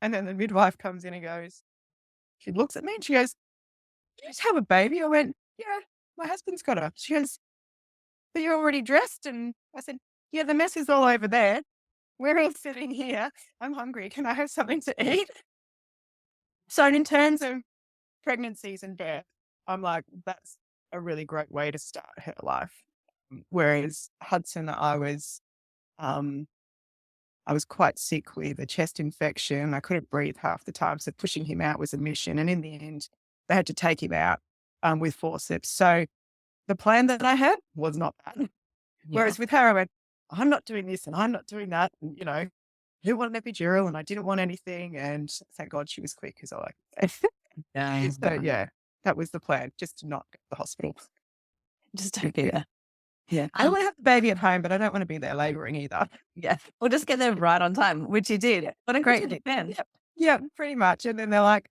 Speaker 2: and then the midwife comes in and goes, she looks at me and she goes, "Do you just have a baby?" I went, "Yeah, my husband's got her." She goes, "But you're already dressed?" And I said, yeah, the mess is all over there. We're all sitting here. I'm hungry. Can I have something to eat? So in terms of pregnancies and birth, I'm like, that's a really great way to start her life. Whereas Hudson, um, I was quite sick with a chest infection. I couldn't breathe half the time. So pushing him out was a mission. And in the end, they had to take him out with forceps. So the plan that I had was not that.
Speaker 1: Yeah.
Speaker 2: Whereas with her, I went, I'm not doing this and I'm not doing that. And, who wanted an epidural and I didn't want anything. And thank God she was quick as I like.
Speaker 1: Yeah.
Speaker 2: So yeah, that was the plan, just to not go to the hospital.
Speaker 1: Just don't be there. Yeah.
Speaker 2: I want to have the baby at home, but I don't want to be there labouring either.
Speaker 1: Yeah. We'll just get there right on time, which you did. What a great plan.
Speaker 2: Yep. Yeah, pretty much. And then they're like,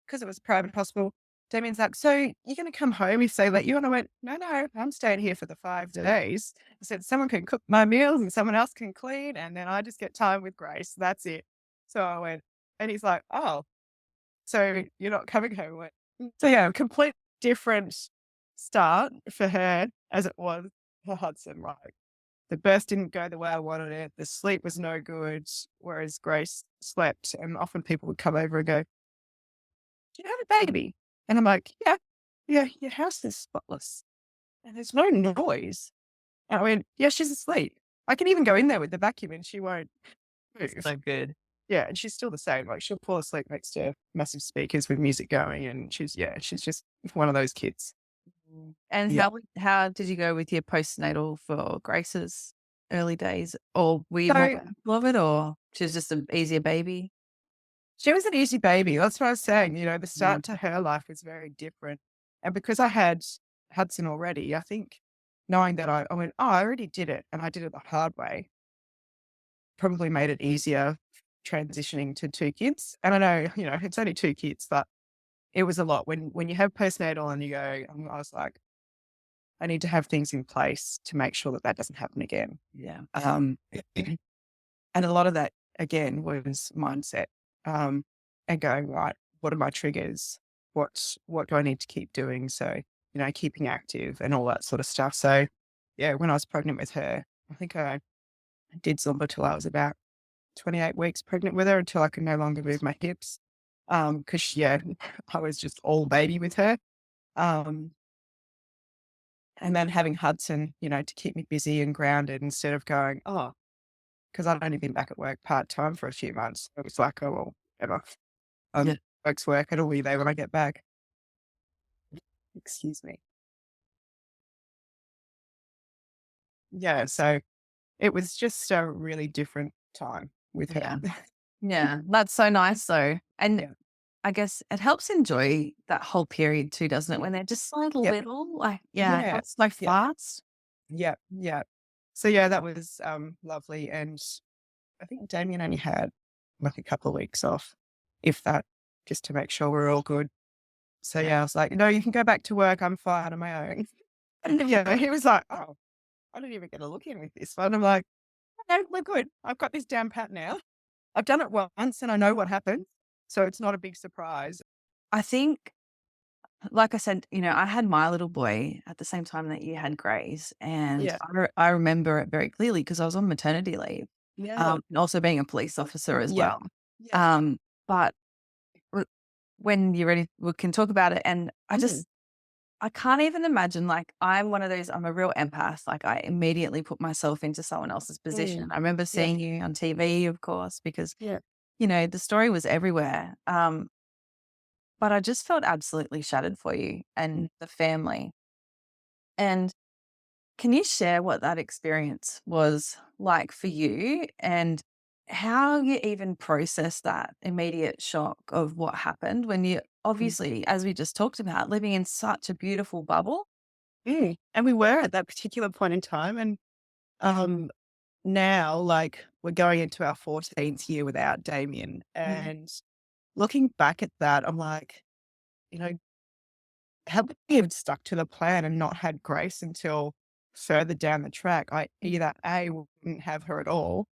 Speaker 2: because it was a private hospital, Damien's like, so you're going to come home if they let you? And I went, no, I'm staying here for the 5 days. I said, someone can cook my meals and someone else can clean. And then I just get time with Grace. That's it. So I went, and he's like, oh, so you're not coming home? I went, so yeah, a complete different start for her as it was for Hudson. Like the birth didn't go the way I wanted it. The sleep was no good, whereas Grace slept. And often people would come over and go, do you have a baby? And I'm like, yeah, your house is spotless and there's no noise. And I went, yeah, she's asleep. I can even go in there with the vacuum and she won't move.
Speaker 1: So good.
Speaker 2: Yeah, and she's still the same. Like she'll fall asleep next to massive speakers with music going, and she's just one of those kids.
Speaker 1: And
Speaker 2: Yeah.
Speaker 1: how did you go with your postnatal for Grace's early days? Or were you
Speaker 2: So
Speaker 1: more mindful of it, or she was just an easier baby?
Speaker 2: she was an easy baby. That's what I was saying. The
Speaker 1: Yeah.
Speaker 2: start to her life was very different. And because I had Hudson already, I think knowing that I went, oh, I already did it and I did it the hard way, probably made it easier transitioning to 2 kids. And I know, it's only 2 kids, but it was a lot. When you have postnatal and you go, I was like, I need to have things in place to make sure that that doesn't happen again.
Speaker 1: Yeah.
Speaker 2: And a lot of that, again, was mindset, and going, right, what are my triggers? What do I need to keep doing? So, keeping active and all that sort of stuff. So, yeah, when I was pregnant with her, I think I did Zumba till I was about 28 weeks pregnant with her until I could no longer move my hips. Cause yeah, I was just all baby with her. Um, and then having Hudson, to keep me busy and grounded instead of going, oh, because I'd only been back at work part-time for a few months. It was like, oh, well, whatever.
Speaker 1: Yeah.
Speaker 2: Work's work. It'll be there when I get back. Excuse me. Yeah. So it was just a really different time with her.
Speaker 1: Yeah. Yeah. That's so nice though. And
Speaker 2: Yeah.
Speaker 1: I guess it helps enjoy that whole period too, doesn't it? When they're just so
Speaker 2: Yep.
Speaker 1: little, like, yeah,
Speaker 2: Yeah.
Speaker 1: it's so
Speaker 2: Yep.
Speaker 1: fast.
Speaker 2: Yeah. Yeah. So yeah, that was lovely. And I think Damien only had like a couple of weeks off, if that, just to make sure we're all good. So yeah, I was like, no, you can go back to work. I'm fine on my own. And yeah, he was like, oh, I didn't even get a look in with this one. I'm like, no, we're good. I've got this down pat now. I've done it once and I know what happened. So it's not a big surprise.
Speaker 1: I think, like I said, I had my little boy at the same time that you had Grace, and
Speaker 2: Yeah.
Speaker 1: I remember it very clearly because I was on maternity leave,
Speaker 2: Yeah.
Speaker 1: and also being a police officer as
Speaker 2: Yeah.
Speaker 1: well.
Speaker 2: Yeah.
Speaker 1: But when you're ready, we can talk about it. And I can't even imagine, like, I'm a real empath. Like, I immediately put myself into someone else's position. I remember
Speaker 2: Yeah.
Speaker 1: seeing you on TV, of course, because,
Speaker 2: Yeah.
Speaker 1: the story was everywhere. But I just felt absolutely shattered for you and the family. And can you share what that experience was like for you and how you even processed that immediate shock of what happened when you obviously, as we just talked about, living in such a beautiful bubble?
Speaker 2: And we were at that particular point in time. And now, like, we're going into our 14th year without Damien. And looking back at that, I'm like, you know, had we have stuck to the plan and not had Grace until further down the track, I either A, wouldn't have her at all,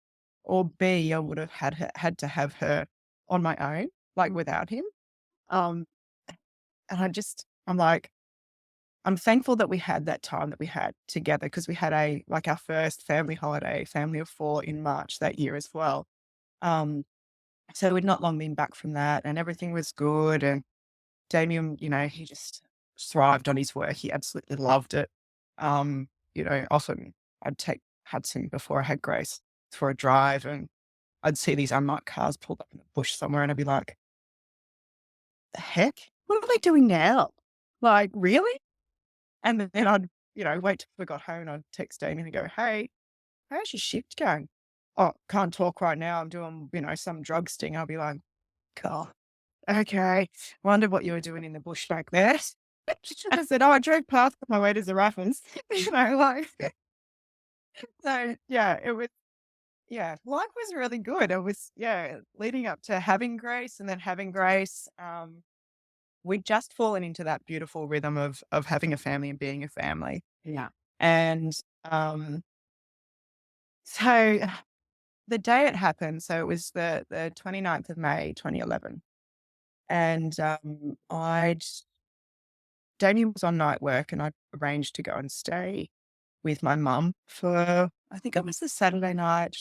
Speaker 2: or B, I would have had to have her on my own, like without him. Um, and I'm like, I'm thankful that we had that time that we had together because we had our first family holiday, family of 4 in March that year as well. Um, so we'd not long been back from that and everything was good. And Damien, he just thrived on his work. He absolutely loved it. Often I'd take Hudson before I had Grace for a drive and I'd see these unmarked cars pulled up in the bush somewhere and I'd be like, the heck? What are they doing now? Like, really? And then I'd, wait till we got home and I'd text Damien and go, hey, how's your shift going? Oh, can't talk right now. I'm doing, some drug sting. I'll be like, God, okay. Wondered what you were doing in the bush back there. I said, oh, I drove past on my way to Zaraffans. So yeah, it was, yeah, life was really good. It was, yeah, leading up to having Grace and then having Grace. We'd just fallen into that beautiful rhythm of having a family and being a family.
Speaker 1: Yeah.
Speaker 2: And so the day it happened, so it was the 29th of May, 2011. And I'd Damien was on night work and I'd arranged to go and stay with my mum for, I think it was the Saturday night.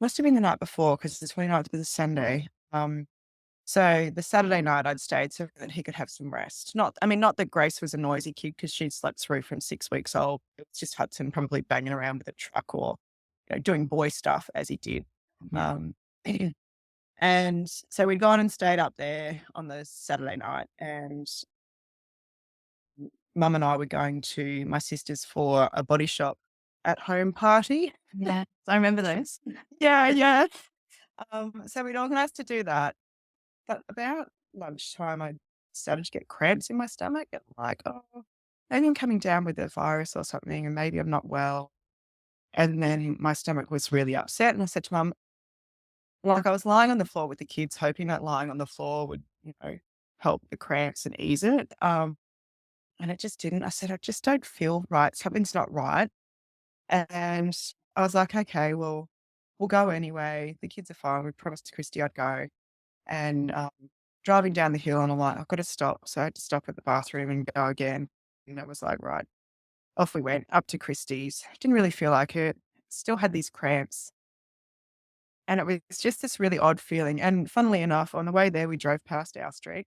Speaker 2: Must have been the night before because the 29th was a Sunday. So the Saturday night I'd stayed so that he could have some rest. Not that Grace was a noisy kid because she'd slept through from 6 weeks old. It was just Hudson probably banging around with a truck or, doing boy stuff as he did.
Speaker 1: Yeah.
Speaker 2: Um, and so we'd gone and stayed up there on the Saturday night and Mum and I were going to my sister's for a body shop at home party.
Speaker 1: Yeah. I remember those.
Speaker 2: Yeah, yeah. So we'd organised to do that. But about lunchtime, I started to get cramps in my stomach and like, oh, maybe I'm coming down with a virus or something, and maybe I'm not well. And then my stomach was really upset. And I said to Mum, like I was lying on the floor with the kids, hoping that lying on the floor would, help the cramps and ease it. And it just didn't. I said, I just don't feel right. Something's not right. And I was like, okay, well, we'll go anyway. The kids are fine. We promised Christy I'd go. And driving down the hill, and I'm like, I've got to stop. So I had to stop at the bathroom and go again. And it was like, right, off we went up to Christie's. Didn't really feel like it. Still had these cramps. And it was just this really odd feeling. And funnily enough, on the way there, we drove past our street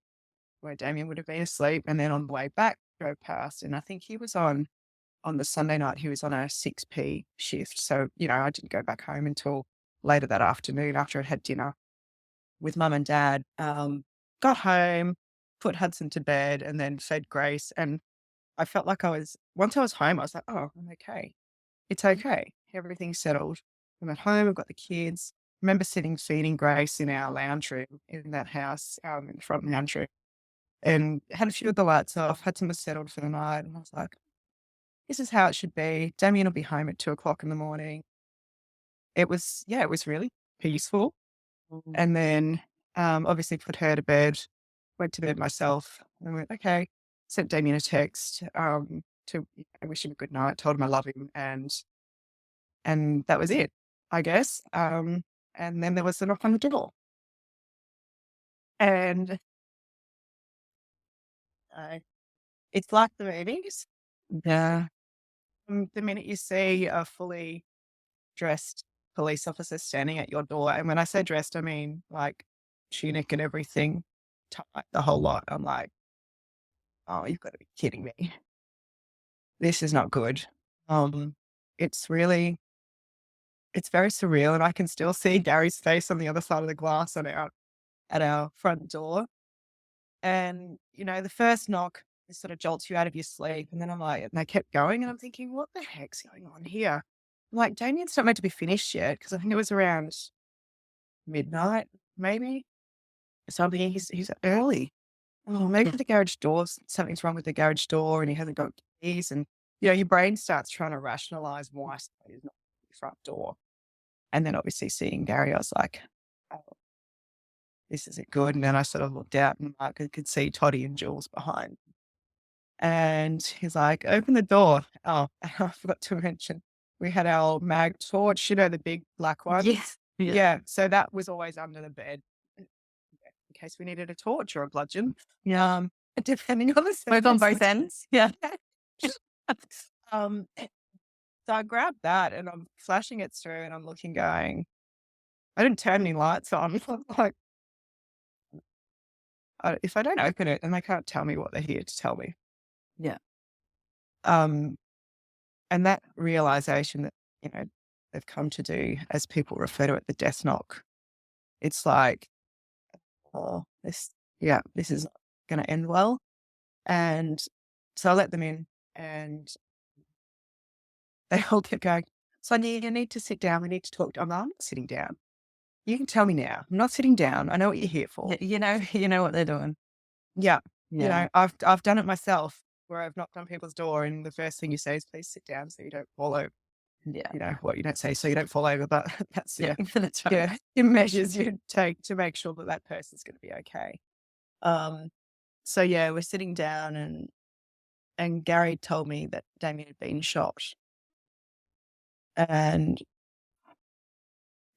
Speaker 2: where Damien would have been asleep. And then on the way back, drove past. And I think he was on the Sunday night, he was on a 6 p shift. So, I didn't go back home until later that afternoon after I'd had dinner with Mum and Dad. Got home, put Hudson to bed, and then fed Grace. And I felt like once I was home, I was like, oh, I'm okay. It's okay. Everything's settled. I'm at home. I've got the kids. Remember sitting feeding Grace in our lounge room in that house, in the front lounge room, and had a few of the lights off. Hudson was settled for the night. And I was like, this is how it should be. Damien will be home at 2 o'clock in the morning. It was really peaceful.
Speaker 1: Mm.
Speaker 2: And then, obviously put her to bed, went to bed myself and went, okay, sent Damien a text, to wish him a good night, told him I love him. And that was it, I guess. And then there was the knock on the door and, uh, it's like the movies.
Speaker 1: Yeah.
Speaker 2: The minute you see a fully dressed police officer standing at your door, and when I say dressed, I mean like tunic and everything, the whole lot. I'm like, oh, you've got to be kidding me. This is not good. Um, it's really, it's very surreal, and I can still see Gary's face on the other side of the glass at our front door. And the first knock it sort of jolts you out of your sleep, and then I'm like, and they kept going, and I'm thinking, what the heck's going on here? I'm like, Damien's not meant to be finished yet because I think it was around midnight, maybe. So I'm thinking he's early. Oh, maybe the garage doors, something's wrong with the garage door and he hasn't got keys. And, your brain starts trying to rationalize why somebody's not at the front door. And then obviously seeing Gary, I was like, oh, this isn't good. And then I sort of looked out and I could see Toddy and Jules behind. And he's like, open the door. Oh, I forgot to mention, we had our mag torch, the big black one.
Speaker 1: Yes. Yeah.
Speaker 2: Yeah. So that was always under the bed in case we needed a torch or a bludgeon.
Speaker 1: Yeah.
Speaker 2: depending on the
Speaker 1: Work on both
Speaker 2: circumstance.
Speaker 1: ends. Yeah.
Speaker 2: Um, so I grabbed that and I'm flashing it through and I'm looking going, I didn't turn any lights on. I'm like, if I don't open it, then they can't tell me what they're here to tell me.
Speaker 1: Yeah.
Speaker 2: Um, and that realization that, they've come to do, as people refer to it, the death knock. It's like, oh, this is going to end well. And so I let them in and they all kept going, Sonia, you need to sit down. We need to talk. I'm not sitting down. You can tell me now. I'm not sitting down. I know what you're here for.
Speaker 1: You know what they're doing.
Speaker 2: Yeah.
Speaker 1: Yeah.
Speaker 2: I've done it myself where I've knocked on people's door and the first thing you say is, please sit down so you don't fall over.
Speaker 1: Yeah.
Speaker 2: What you don't say so you don't fall over, but that's
Speaker 1: Yeah. That's right.
Speaker 2: your measures you take to make sure that that person's going to be okay. So yeah, we're sitting down and Gary told me that Damien had been shot. And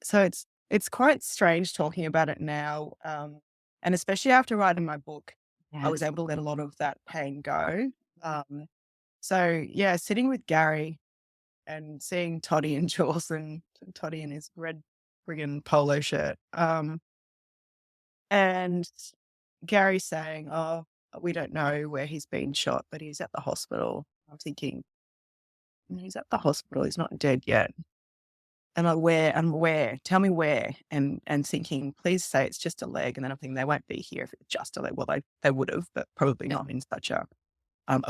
Speaker 2: so it's quite strange talking about it now. And especially after writing my book, I was able to let a lot of that pain go. So yeah, sitting with Gary and seeing Toddy and Jules and Toddy in his red friggin' polo shirt. And Gary saying, oh, we don't know where he's been shot, but he's at the hospital. I'm thinking, he's at the hospital. He's not dead yet. And where? Tell me where. And thinking, please say it's just a leg. And then I'm thinking they won't be here if it's just a leg. Well, they would have, but probably not in such a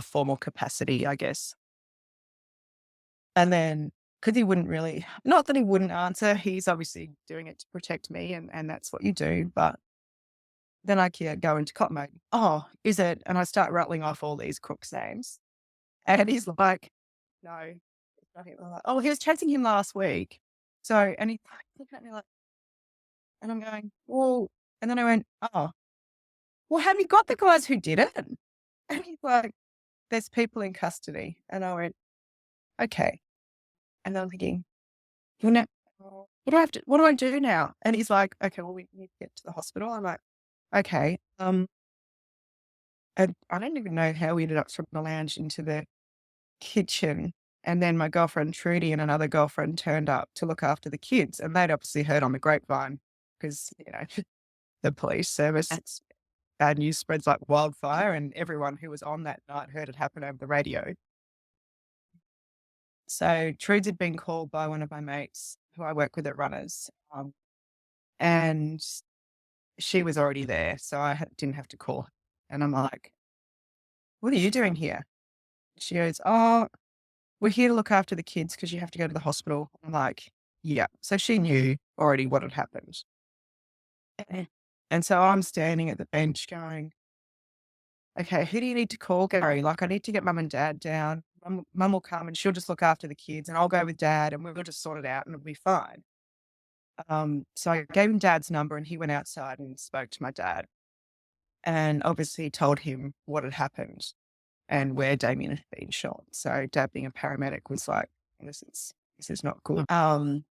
Speaker 2: formal capacity, I guess. And then, because he wouldn't really, not that he wouldn't answer, he's obviously doing it to protect me, and that's what you do. But then I go into cop mode. Oh, is it? And I start rattling off all these crooks' names. And he's like, no, it's not him. I'm like, oh, he was chasing him last week. So, and he looked at me like, and I'm going, well, and then I went, oh, well, have you got the guys who did it? And he's like, there's people in custody. And I went, okay. And I'm thinking, well, now, what do I do now? And he's like, okay, well, we need to get to the hospital. I'm like, okay. And I don't even know how we ended up from the lounge into the kitchen. And then my girlfriend Trudy and another girlfriend turned up to look after the kids. And they'd obviously heard on the grapevine because, the police service, bad news spreads like wildfire. And everyone who was on that night heard it happen over the radio. So Trudes had been called by one of my mates who I work with at Runners. And she was already there. So I didn't have to call her. And I'm like, what are you doing here? She goes, oh, we're here to look after the kids because you have to go to the hospital. I'm like, yeah. So she knew already what had happened. And so I'm standing at the bench going, okay, who do you need to call, Gary? Like, I need to get mum and dad down. Mum will come and she'll just look after the kids and I'll go with dad and we'll just sort it out and it'll be fine. So I gave him dad's number and he went outside and spoke to my dad and obviously told him what had happened and where Damien had been shot. So dad being a paramedic was like, this is not good. And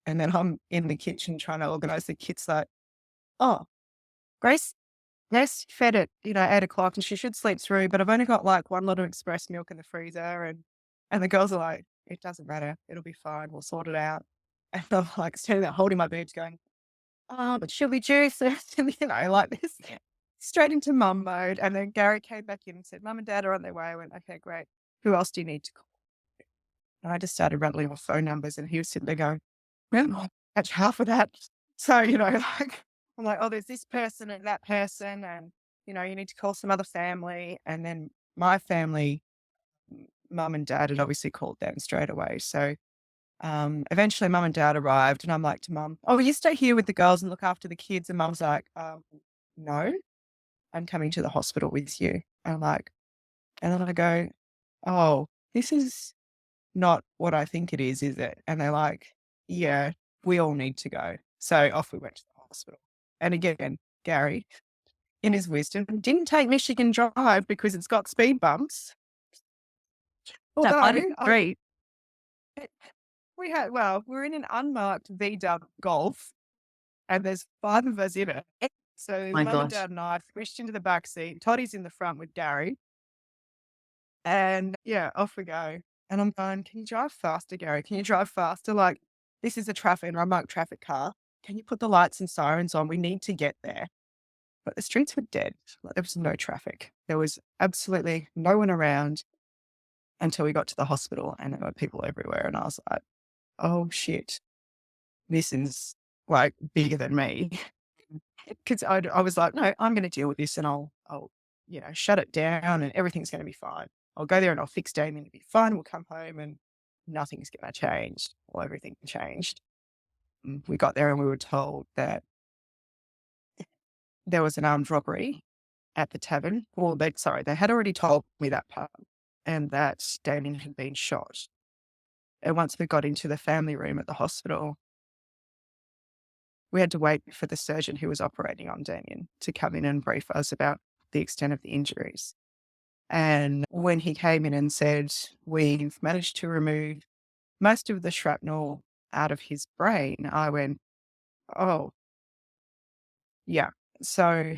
Speaker 2: then I'm in the kitchen trying to organize the kids like, oh, Grace, yes, fed at, 8:00 and she should sleep through, but I've only got like one lot of express milk in the freezer. And the girls are like, it doesn't matter. It'll be fine. We'll sort it out. And I'm like standing there holding my boobs going, oh, but she'll be juiced, like this, straight into mum mode. And then Gary came back in and said, mum and dad are on their way. I went, okay, great. Who else do you need to call? And I just started rattling off phone numbers and he was sitting there going, well, I'll catch half of that. So, like, I'm like, oh, there's this person and that person. And, you need to call some other family. And then my family, mum and dad had obviously called them straight away. So eventually mum and dad arrived and I'm like to mum, oh, will you stay here with the girls and look after the kids? And mum's like, no, I'm coming to the hospital with you. And I'm like, and then I go, oh, this is not what I think it is it? And they're like, yeah, we all need to go. So off we went to the hospital. And again, Gary, in his wisdom, didn't take Michigan Drive because it's got speed bumps. Although
Speaker 1: great.
Speaker 2: we're in an unmarked VW Golf and there's 5 of us in it. So
Speaker 1: My
Speaker 2: mum and
Speaker 1: gosh.
Speaker 2: dad and I pushed into the back seat. Toddy's in the front with Gary. And yeah, off we go. And I'm going, can you drive faster, Gary? Can you drive faster? Like, this is a traffic and unmarked traffic car. Can you put the lights and sirens on? We need to get there. But the streets were dead. Like, there was no traffic. There was absolutely no one around until we got to the hospital and there were people everywhere. And I was like, oh shit, this is like bigger than me. Because I was like, no, I'm going to deal with this and I'll, shut it down and everything's going to be fine. I'll go there and I'll fix Damien. It'll be fine. We'll come home and nothing's going to change. Well, everything changed. We got there and we were told that there was an armed robbery at the tavern. Well, they had already told me that part and that Damien had been shot. And once we got into the family room at the hospital, we had to wait for the surgeon who was operating on Damien to come in and brief us about the extent of the injuries. And when he came in and said, we've managed to remove most of the shrapnel out of his brain, I went, oh, yeah. So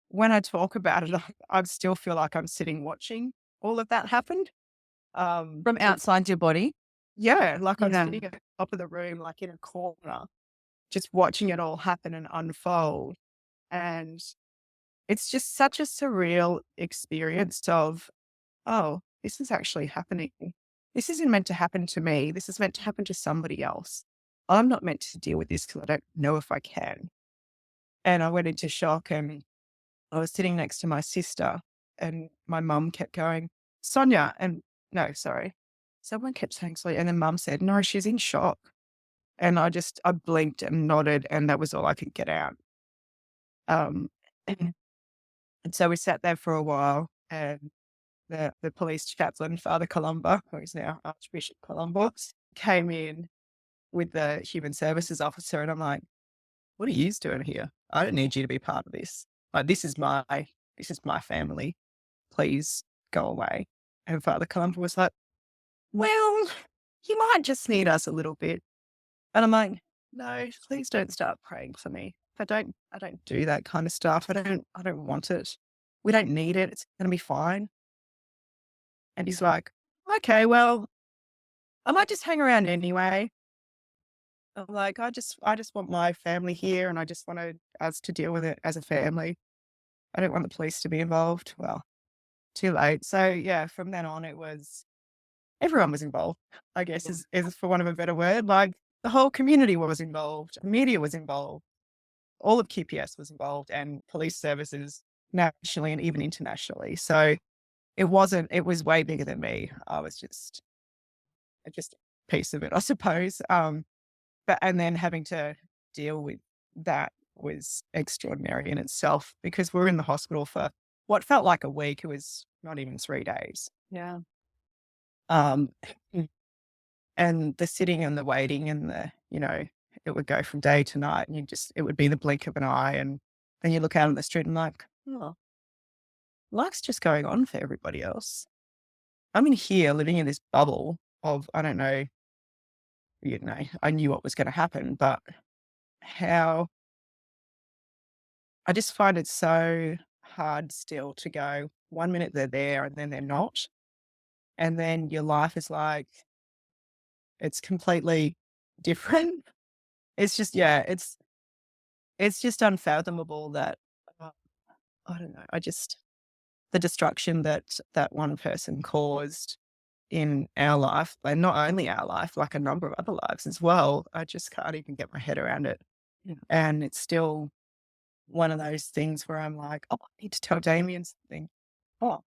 Speaker 2: when I talk about it, I still feel like I'm sitting watching all of that happen.
Speaker 1: From outside your body?
Speaker 2: Yeah, like I'm
Speaker 1: Yeah.
Speaker 2: sitting at the top of the room, like in a corner, just watching it all happen and unfold. And it's just such a surreal experience of, oh, this is actually happening. This isn't meant to happen to me. This is meant to happen to somebody else. I'm not meant to deal with this because I don't know if I can. And I went into shock and I was sitting next to my sister and my mum kept going, Sonya, and no, sorry. Someone kept saying, sorry. And then mum said, no, she's in shock. And I blinked and nodded and that was all I could get out. Um, and so we sat there for a while and the police chaplain, Father Columba, who is now Archbishop Columba, came in with the human services officer. And I'm like, what are you doing here? I don't need you to be part of this. Like, this is my family. Please go away. And Father Columba was like, well, you might just need us a little bit. And I'm like, no, please don't start praying for me. I don't do that kind of stuff. I don't want it. We don't need it. It's gonna be fine. And he's like, okay, well, I might just hang around anyway. I'm like, I just want my family here and I just wanted us to deal with it as a family. I don't want the police to be involved. Well, too late. So yeah, from then on it was everyone was involved, I guess is for want of a better word. Like the whole community was involved, media was involved, all of QPS was involved and police services nationally and even internationally. So it was way bigger than me. I was just a piece of it, I suppose. But and then having to deal with that was extraordinary in itself because we were in the hospital for what felt like a week. It was not even 3 days.
Speaker 1: Yeah.
Speaker 2: Um, and the sitting and the waiting and it would go from day to night and it would be the blink of an eye. And then you look out on the street and like, oh, life's just going on for everybody else. I'm in here living in this bubble of, I don't know, I knew what was going to happen, but how I just find it so hard still to go, 1 minute they're there and then they're not. And then your life is like, it's completely different. It's just, yeah, it's just unfathomable that, uh, I don't know. The destruction that one person caused in our life, and not only our life, like a number of other lives as well. I just can't even get my head around it. Yeah. And it's still one of those things where I'm like, oh, I need to tell Damien something. Oh,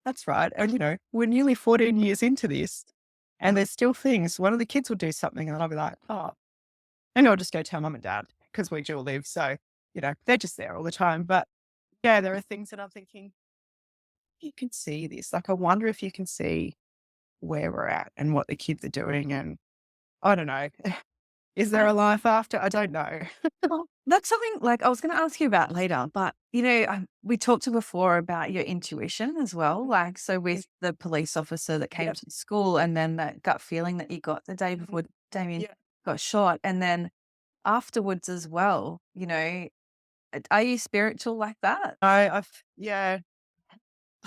Speaker 2: that's right. And, we're nearly 14 years into this and there's still things. One of the kids will do something and I'll be like, oh, maybe I'll just go tell mum and dad because we dual live. So, they're just there all the time. But yeah, there are things that I'm thinking, you can see this. Like, I wonder if you can see where we're at and what the kids are doing. And I don't know. Is there a life after? I don't know.
Speaker 1: Well, that's something like I was going to ask you about later, but we talked to before about your intuition as well. Like, so with the police officer that came to the school and then that gut feeling that you got the day before Damien
Speaker 2: Yeah.
Speaker 1: got shot. And then afterwards as well, are you spiritual like that?
Speaker 2: Yeah.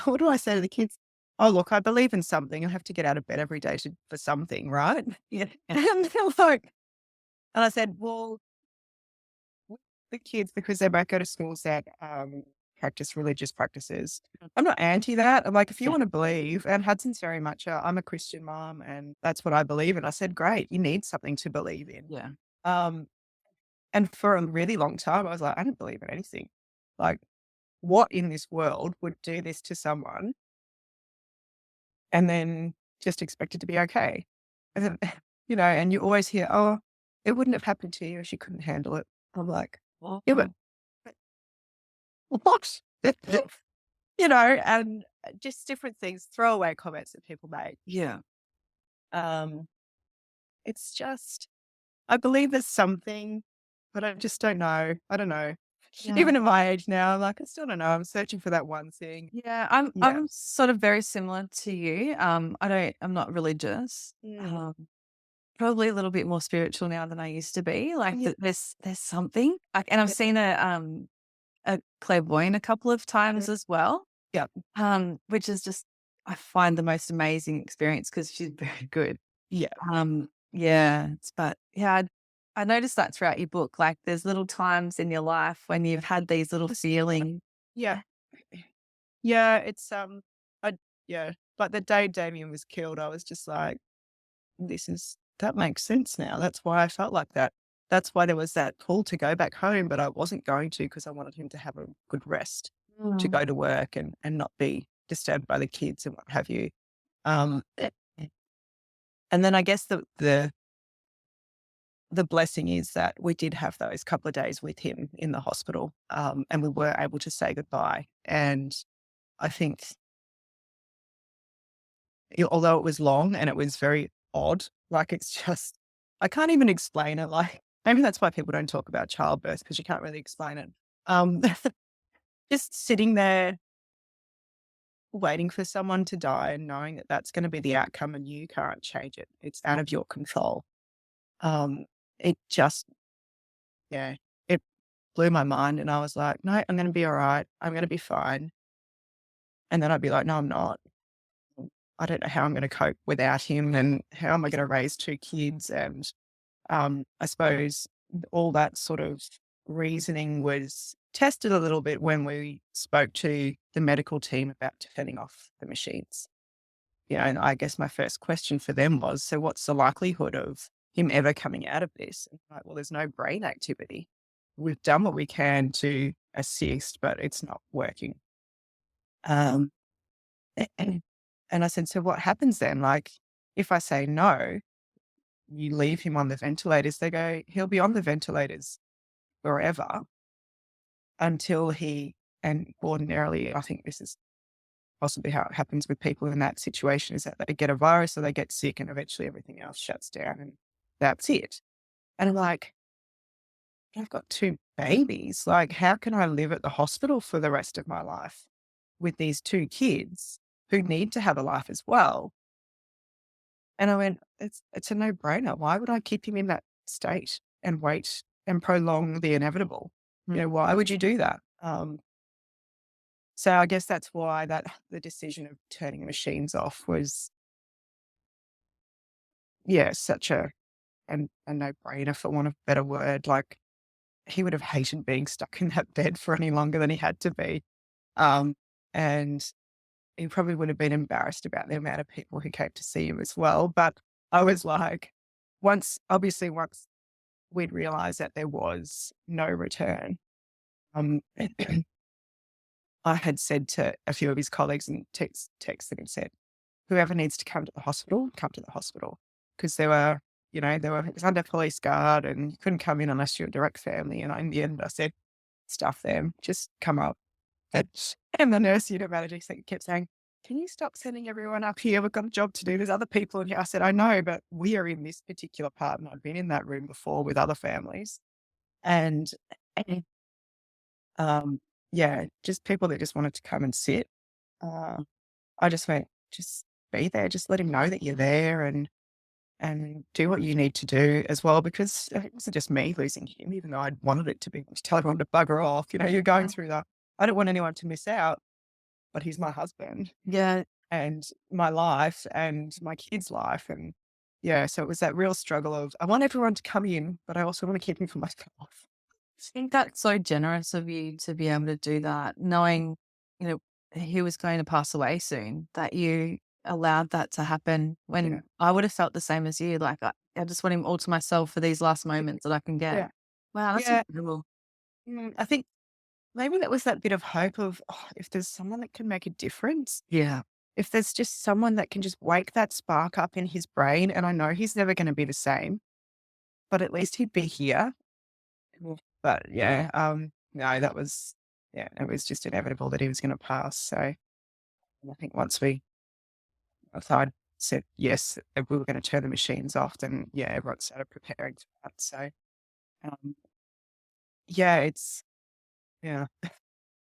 Speaker 2: What do I say to the kids? Oh, look, I believe in something. I have to get out of bed every day for something, right?
Speaker 1: Yeah.
Speaker 2: And they're like, and I said, well, with the kids, because they both go to schools that practice religious practices. I'm not anti that. I'm like, if you
Speaker 1: Yeah.
Speaker 2: want to believe, and Hudson's very much, I'm a Christian mom and that's what I believe in. I said, great, you need something to believe in.
Speaker 1: Yeah.
Speaker 2: Um, and for a really long time, I was like, I don't believe in anything. Like, what in this world would do this to someone and then just expect it to be okay? And then, and you always hear, oh, it wouldn't have happened to you if she couldn't handle it. I'm like, yeah,
Speaker 1: Wow.
Speaker 2: but what? And just different things, throwaway comments that people make.
Speaker 1: Yeah.
Speaker 2: Um, it's just, I believe there's something, but I just don't know. I don't know.
Speaker 1: Yeah.
Speaker 2: Even at my age now, I'm like, I still don't know. I'm searching for that one thing.
Speaker 1: Yeah, I'm
Speaker 2: Yeah.
Speaker 1: I'm sort of very similar to you. I'm not religious.
Speaker 2: Mm.
Speaker 1: Probably a little bit more spiritual now than I used to be. Like
Speaker 2: Yeah.
Speaker 1: there's something. Like, and I've seen a clairvoyant a couple of times as well.
Speaker 2: Yeah.
Speaker 1: Which is just, I find, the most amazing experience because she's very good.
Speaker 2: Yeah.
Speaker 1: Yeah, but yeah, I noticed that throughout your book. Like, there's little times in your life when you've had these little feelings.
Speaker 2: Yeah. Yeah. I, yeah. Like the day Damien was killed, I was just like, that makes sense now. That's why I felt like that. That's why there was that call to go back home, but I wasn't going to because I wanted him to have a good rest, to
Speaker 1: Mm.
Speaker 2: go to work and not be disturbed by the kids and what have you. Um, and then I guess the blessing is that we did have those couple of days with him in the hospital, and we were able to say goodbye. And I think, although it was long and it was very odd, like it's just, I can't even explain it. Like maybe that's why people don't talk about childbirth because you can't really explain it. Um, just sitting there waiting for someone to die and knowing that that's going to be the outcome and you can't change it. It's out of your control. Um, it just, yeah, it blew my mind. And I was like, no, I'm going to be all right. I'm going to be fine. And then I'd be like, no, I'm not. I don't know how I'm going to cope without him and how am I going to raise two kids. And I suppose all that sort of reasoning was tested a little bit when we spoke to the medical team about turning off the machines. And I guess my first question for them was, so what's the likelihood of him ever coming out of this? And I'm like, well, there's no brain activity. We've done what we can to assist, but it's not working. Um, and I said, so what happens then? Like, if I say no, you leave him on the ventilators, they go, he'll be on the ventilators forever until and ordinarily, I think this is possibly how it happens with people in that situation, is that they get a virus or they get sick and eventually everything else shuts down and that's it. And I'm like, I've got two babies. Like, how can I live at the hospital for the rest of my life with these two kids who need to have a life as well? And I went, it's a no brainer. Why would I keep him in that state and wait and prolong the inevitable? Why would you do that? So I guess that's why the decision of turning machines off was, yeah, such a no-brainer, for want of a better word. Like, he would have hated being stuck in that bed for any longer than he had to be. Um, and he probably would have been embarrassed about the amount of people who came to see him as well. But I was like, obviously once we'd realized that there was no return, um, I had said to a few of his colleagues and texted and said, whoever needs to come to the hospital, come to the hospital. Because it was under police guard and you couldn't come in unless you're a direct family. And in the end, I said, stuff them, just come up. And the nurse unit manager kept saying, can you stop sending everyone up here? We've got a job to do. There's other people in here. I said, I know, but we are in this particular part. And I've been in that room before with other families. And yeah, just people that just wanted to come and sit. I just went, just be there. Just let him know that you're there. And and do what you need to do as well, because it wasn't just me losing him, even though I wanted it to be, to tell everyone to bugger off. You're going through that. I don't want anyone to miss out, but he's my husband
Speaker 1: Yeah.
Speaker 2: and my life and my kid's life. And yeah, so it was that real struggle of, I want everyone to come in, but I also want to keep him for myself.
Speaker 1: I think that's so generous of you to be able to do that, knowing, you know, he was going to pass away soon, that you allowed that to happen
Speaker 2: Yeah.
Speaker 1: when I would have felt the same as you. Like, I just want him all to myself for these last moments that I can get.
Speaker 2: Yeah.
Speaker 1: Wow, that's
Speaker 2: Yeah.
Speaker 1: incredible.
Speaker 2: I think maybe that was that bit of hope of, oh, if there's someone that can make a difference,
Speaker 1: Yeah.
Speaker 2: if there's just someone that can just wake that spark up in his brain, and I know he's never going to be the same, but at least he'd be here. But yeah, no, that was, yeah, it was just inevitable that he was going to pass. So I think once I said yes, that we were going to turn the machines off, then yeah, everyone started preparing for that. So um, yeah, it's, yeah,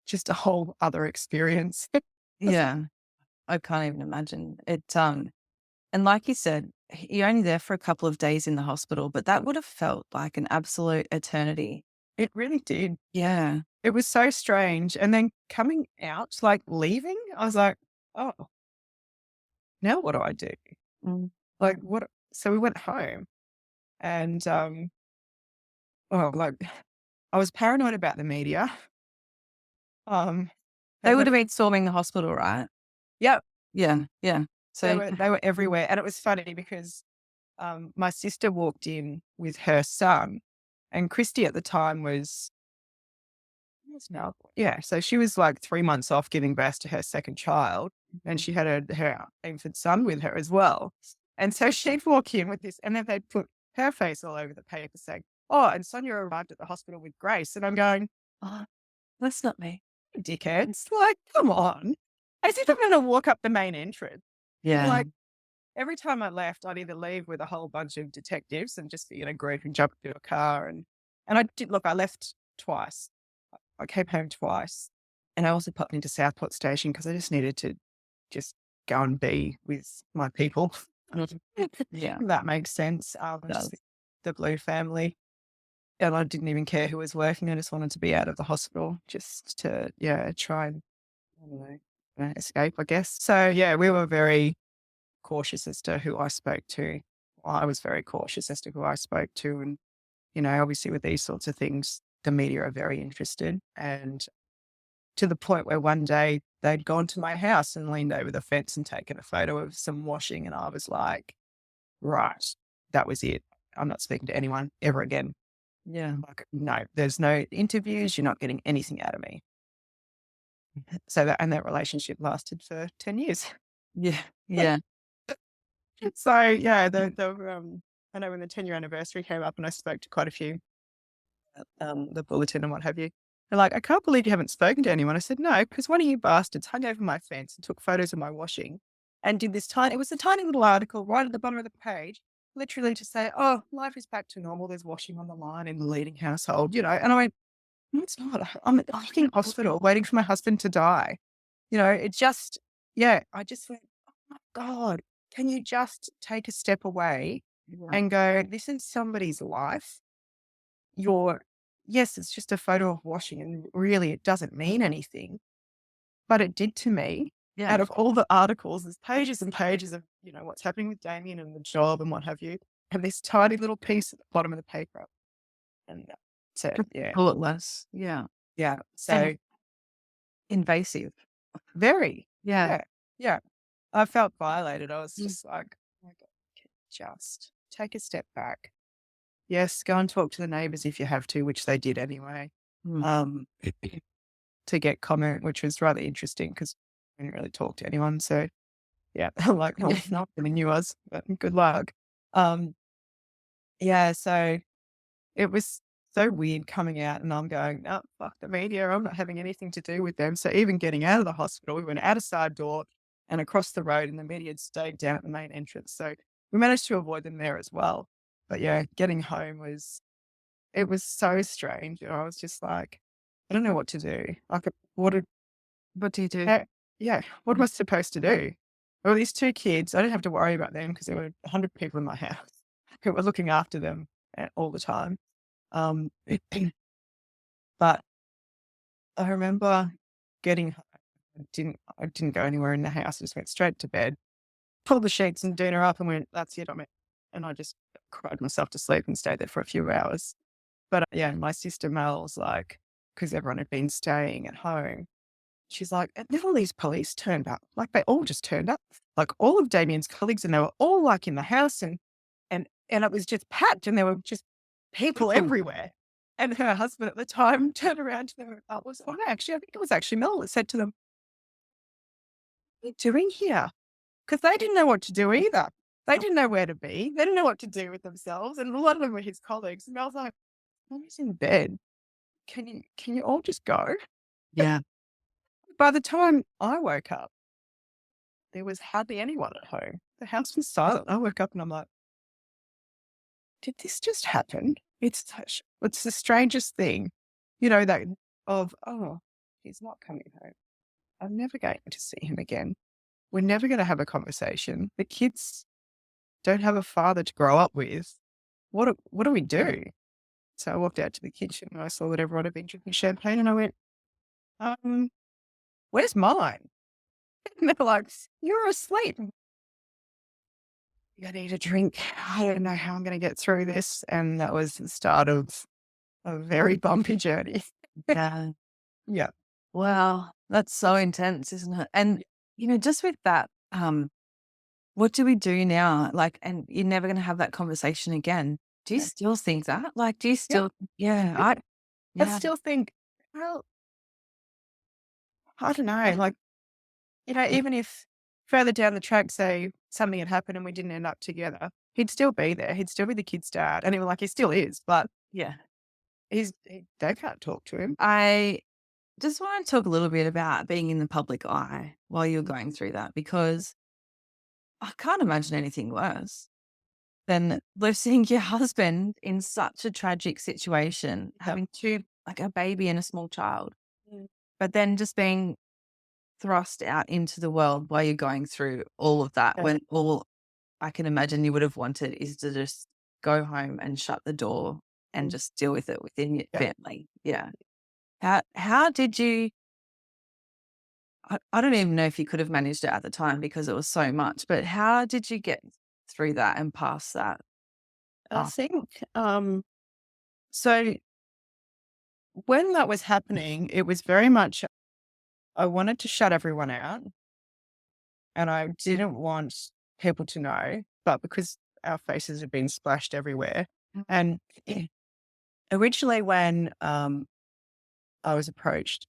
Speaker 2: just a whole other experience.
Speaker 1: Yeah. I can't even imagine it. And like you said, you're only there for a couple of days in the hospital, but that would have felt like an absolute eternity.
Speaker 2: It really did.
Speaker 1: Yeah.
Speaker 2: It was so strange. And then coming out, like leaving, I was like, oh, now what do I do?
Speaker 1: Mm.
Speaker 2: Like, what? So we went home and, well, like, I was paranoid about the media. Um,
Speaker 1: They
Speaker 2: and
Speaker 1: would have been storming the hospital, right?
Speaker 2: yeah,
Speaker 1: Yeah. Yeah. So,
Speaker 2: they were everywhere. And it was funny because, my sister walked in with her son, and Christy at the time was, what's now? Yeah. So she was like 3 months off giving birth to her second child, and she had her infant son with her as well. And so she'd walk in with this, and then they'd put her face all over the paper saying, oh, and Sonia arrived at the hospital with Grace. And I'm going,
Speaker 1: oh, that's not me.
Speaker 2: dickheads, like, come on. As if I'm going to walk up the main entrance.
Speaker 1: Yeah.
Speaker 2: Like, every time I left, I'd either leave with a whole bunch of detectives and just be in a group and jump into a car. And I did, look, I left twice. I came home twice. And I also popped into Southport Station because I just needed to just go and be with my people.
Speaker 1: Yeah.
Speaker 2: That makes sense. Just
Speaker 1: Does.
Speaker 2: the Blue family. And I didn't even care who was working. I just wanted to be out of the hospital just to, yeah, try and, I don't know, escape, I guess. So, yeah, we were very cautious as to who I spoke to. Well, I was very cautious as to who I spoke to. And, obviously with these sorts of things, the media are very interested. And to the point where one day they'd gone to my house and leaned over the fence and taken a photo of some washing. And I was like, right, that was it. I'm not speaking to anyone ever again.
Speaker 1: Yeah.
Speaker 2: Like, no, there's no interviews. You're not getting anything out of me. So that relationship lasted for 10 years.
Speaker 1: Yeah. Yeah.
Speaker 2: So yeah, I know when the 10-year anniversary came up and I spoke to quite a few, the bulletin and what have you. They're like, I can't believe you haven't spoken to anyone. I said, no, because one of you bastards hung over my fence and took photos of my washing and did this it was a tiny little article right at the bottom of the page, literally to say, oh, life is back to normal. There's washing on the line in the Leeding household, And I went, no, it's not. I'm at the fucking hospital waiting for my husband to die. It just, yeah, I just went, oh my God, can you just take a step away
Speaker 1: Yeah.
Speaker 2: and go, this is somebody's life. Yes, it's just a photo of washing and really it doesn't mean anything, but it did to me.
Speaker 1: Yeah.
Speaker 2: Out of all the articles, there's pages and pages of, what's happening with Damien and the job and what have you. And this tiny little piece at the bottom of the paper. And so, yeah,
Speaker 1: Bulletless. Yeah.
Speaker 2: yeah. So
Speaker 1: And invasive.
Speaker 2: very,
Speaker 1: Yeah.
Speaker 2: yeah, yeah. I felt violated. I was just like, oh my God, just take a step back. Yes, go and talk to the neighbours if you have to, which they did anyway,
Speaker 1: Mm.
Speaker 2: to get comment, which was rather interesting because I didn't really talk to anyone. So yeah, I'm like, oh, not really knew us, but good luck. Um, yeah, so it was so weird coming out and I'm going, no, fuck the media. I'm not having anything to do with them. So even getting out of the hospital, we went out a side door and across the road and the media had stayed down at the main entrance. So we managed to avoid them there as well. But yeah, getting home it was so strange. I was just like, I don't know what to do. Like,
Speaker 1: What do you do?
Speaker 2: yeah, what was I supposed to do? Well, these 2 kids, I didn't have to worry about them because there were 100 people in my house who were looking after them, all the time. Um, but I remember getting home. I didn't go anywhere in the house. I just went straight to bed, pulled the sheets and dinner up and went, "That's it, I'm it." And I just cried myself to sleep and stayed there for a few hours. But, yeah, my sister Mel's like, because everyone had been staying at home, she's like, "And then all these police turned up." Like, they all just turned up. Like, all of Damien's colleagues, and they were all, like, in the house, and it was just packed, and there were just people everywhere. And her husband at the time turned around to them, I think it was actually Mel that said to them, "What are you doing here?" Because they didn't know what to do either. They didn't know where to be. They didn't know what to do with themselves, and a lot of them were his colleagues. And Mel's like, "Mommy's in bed. Can you all just go?"
Speaker 1: Yeah.
Speaker 2: By the time I woke up, there was hardly anyone at home. The house was silent. I woke up and I'm like, "Did this just happen?" It's the strangest thing, that "Oh, he's not coming home. I'm never going to see him again. We're never gonna have a conversation. The kids don't have a father to grow up with. What do we do?" So I walked out to the kitchen and I saw that everyone had been drinking champagne and I went, "Um, where's mine?" And they're like, "You're asleep." "I need a drink. I don't know how I'm gonna get through this." And that was the start of a very bumpy journey.
Speaker 1: Yeah.
Speaker 2: Yeah.
Speaker 1: Wow. That's so intense, isn't it? And, just with that, what do we do now? Like, and you're never going to have that conversation again. Do you
Speaker 2: Yeah.
Speaker 1: still think that? Like, do you
Speaker 2: Yep.
Speaker 1: still, yeah,
Speaker 2: Yeah. I
Speaker 1: yeah,
Speaker 2: still think, well, I don't know, like, even if further down the track, say, something had happened and we didn't end up together, he'd still be there. He'd still be the kid's dad. And he still is, but
Speaker 1: yeah.
Speaker 2: they can't talk to him.
Speaker 1: I just want to talk a little bit about being in the public eye while you're going through that, because I can't imagine anything worse than losing your husband in such a tragic situation,
Speaker 2: Yep.
Speaker 1: having two, like a baby and a small child,
Speaker 2: Mm.
Speaker 1: but then just being thrust out into the world while you're going through all of that,
Speaker 2: Yeah.
Speaker 1: when all I can imagine you would have wanted is to just go home and shut the door and
Speaker 2: Mm.
Speaker 1: just deal with it within your
Speaker 2: Yeah.
Speaker 1: family. Yeah. How did you I don't even know if you could have managed it at the time because it was so much, but how did you get through that and past that?
Speaker 2: I
Speaker 1: Oh,
Speaker 2: think, so when that was happening, it was very much I wanted to shut everyone out and I didn't want people to know, but because our faces had been splashed everywhere. And originally, when I was approached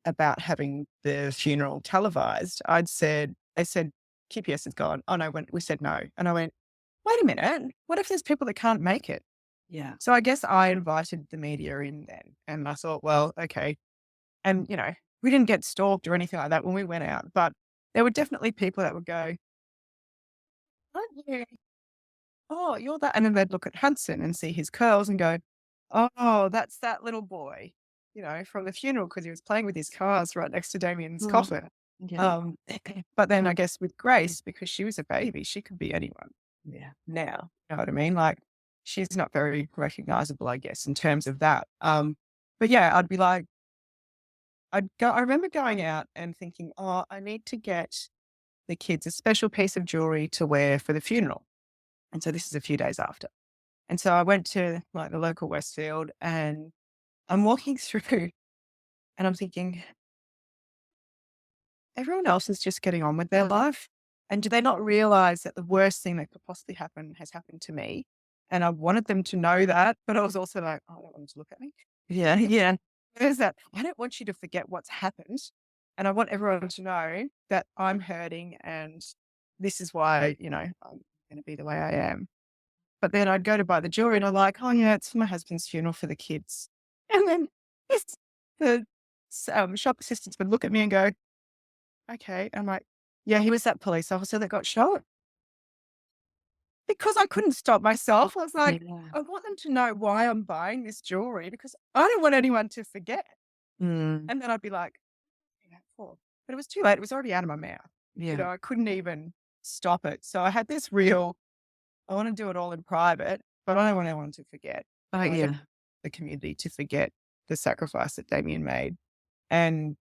Speaker 2: about having the funeral televised, they said, "QPS is gone." Oh, no, we said no. And I went, "Wait a minute. What if there's people that can't make it?"
Speaker 1: yeah.
Speaker 2: So I guess I invited the media in then. And I thought, well, okay. And, we didn't get stalked or anything like that when we went out, but there were definitely people that would go, "Aren't you? Oh, you're that." And then they'd look at Hudson and see his curls and go, "Oh, that's that little boy, from the funeral because he was playing with his cars right next to Damien's
Speaker 1: Mm,
Speaker 2: coffin."
Speaker 1: yeah.
Speaker 2: Um, but then I guess with Grace, because she was a baby, she could be anyone
Speaker 1: Yeah.
Speaker 2: now. You know what I mean? Like, she's not very recognizable, I guess, in terms of that. But yeah, I'd be like, I remember going out and thinking, "Oh, I need to get the kids a special piece of jewelry to wear for the funeral." And so this is a few days after. And so I went to like the local Westfield and I'm walking through and I'm thinking, everyone else is just getting on with their life. And do they not realize that the worst thing that could possibly happen has happened to me? And I wanted them to know that, but I was also like, "Oh, I don't want them to look at me."
Speaker 1: Yeah, yeah.
Speaker 2: There's that. I don't want you to forget what's happened. And I want everyone to know that I'm hurting and this is why, I'm going to be the way I am. But then I'd go to buy the jewelry and I'm like, "Oh, yeah, it's for my husband's funeral for the kids." And then this, the shop assistants would look at me and go, "Okay." I'm like, "Yeah, he was that police officer that got shot." Because I couldn't stop myself. I was like,
Speaker 1: Yeah.
Speaker 2: I want them to know why I'm buying this jewelry because I don't want anyone to forget.
Speaker 1: Mm,
Speaker 2: And then I'd be like, "Yeah, cool." But it was too late. It was already out of my mouth.
Speaker 1: Yeah.
Speaker 2: I couldn't even stop it. So I had this real, I want to do it all in private, but I don't want anyone to forget.
Speaker 1: Oh,
Speaker 2: I don't want
Speaker 1: yeah.
Speaker 2: the community to forget the sacrifice that Damien made. And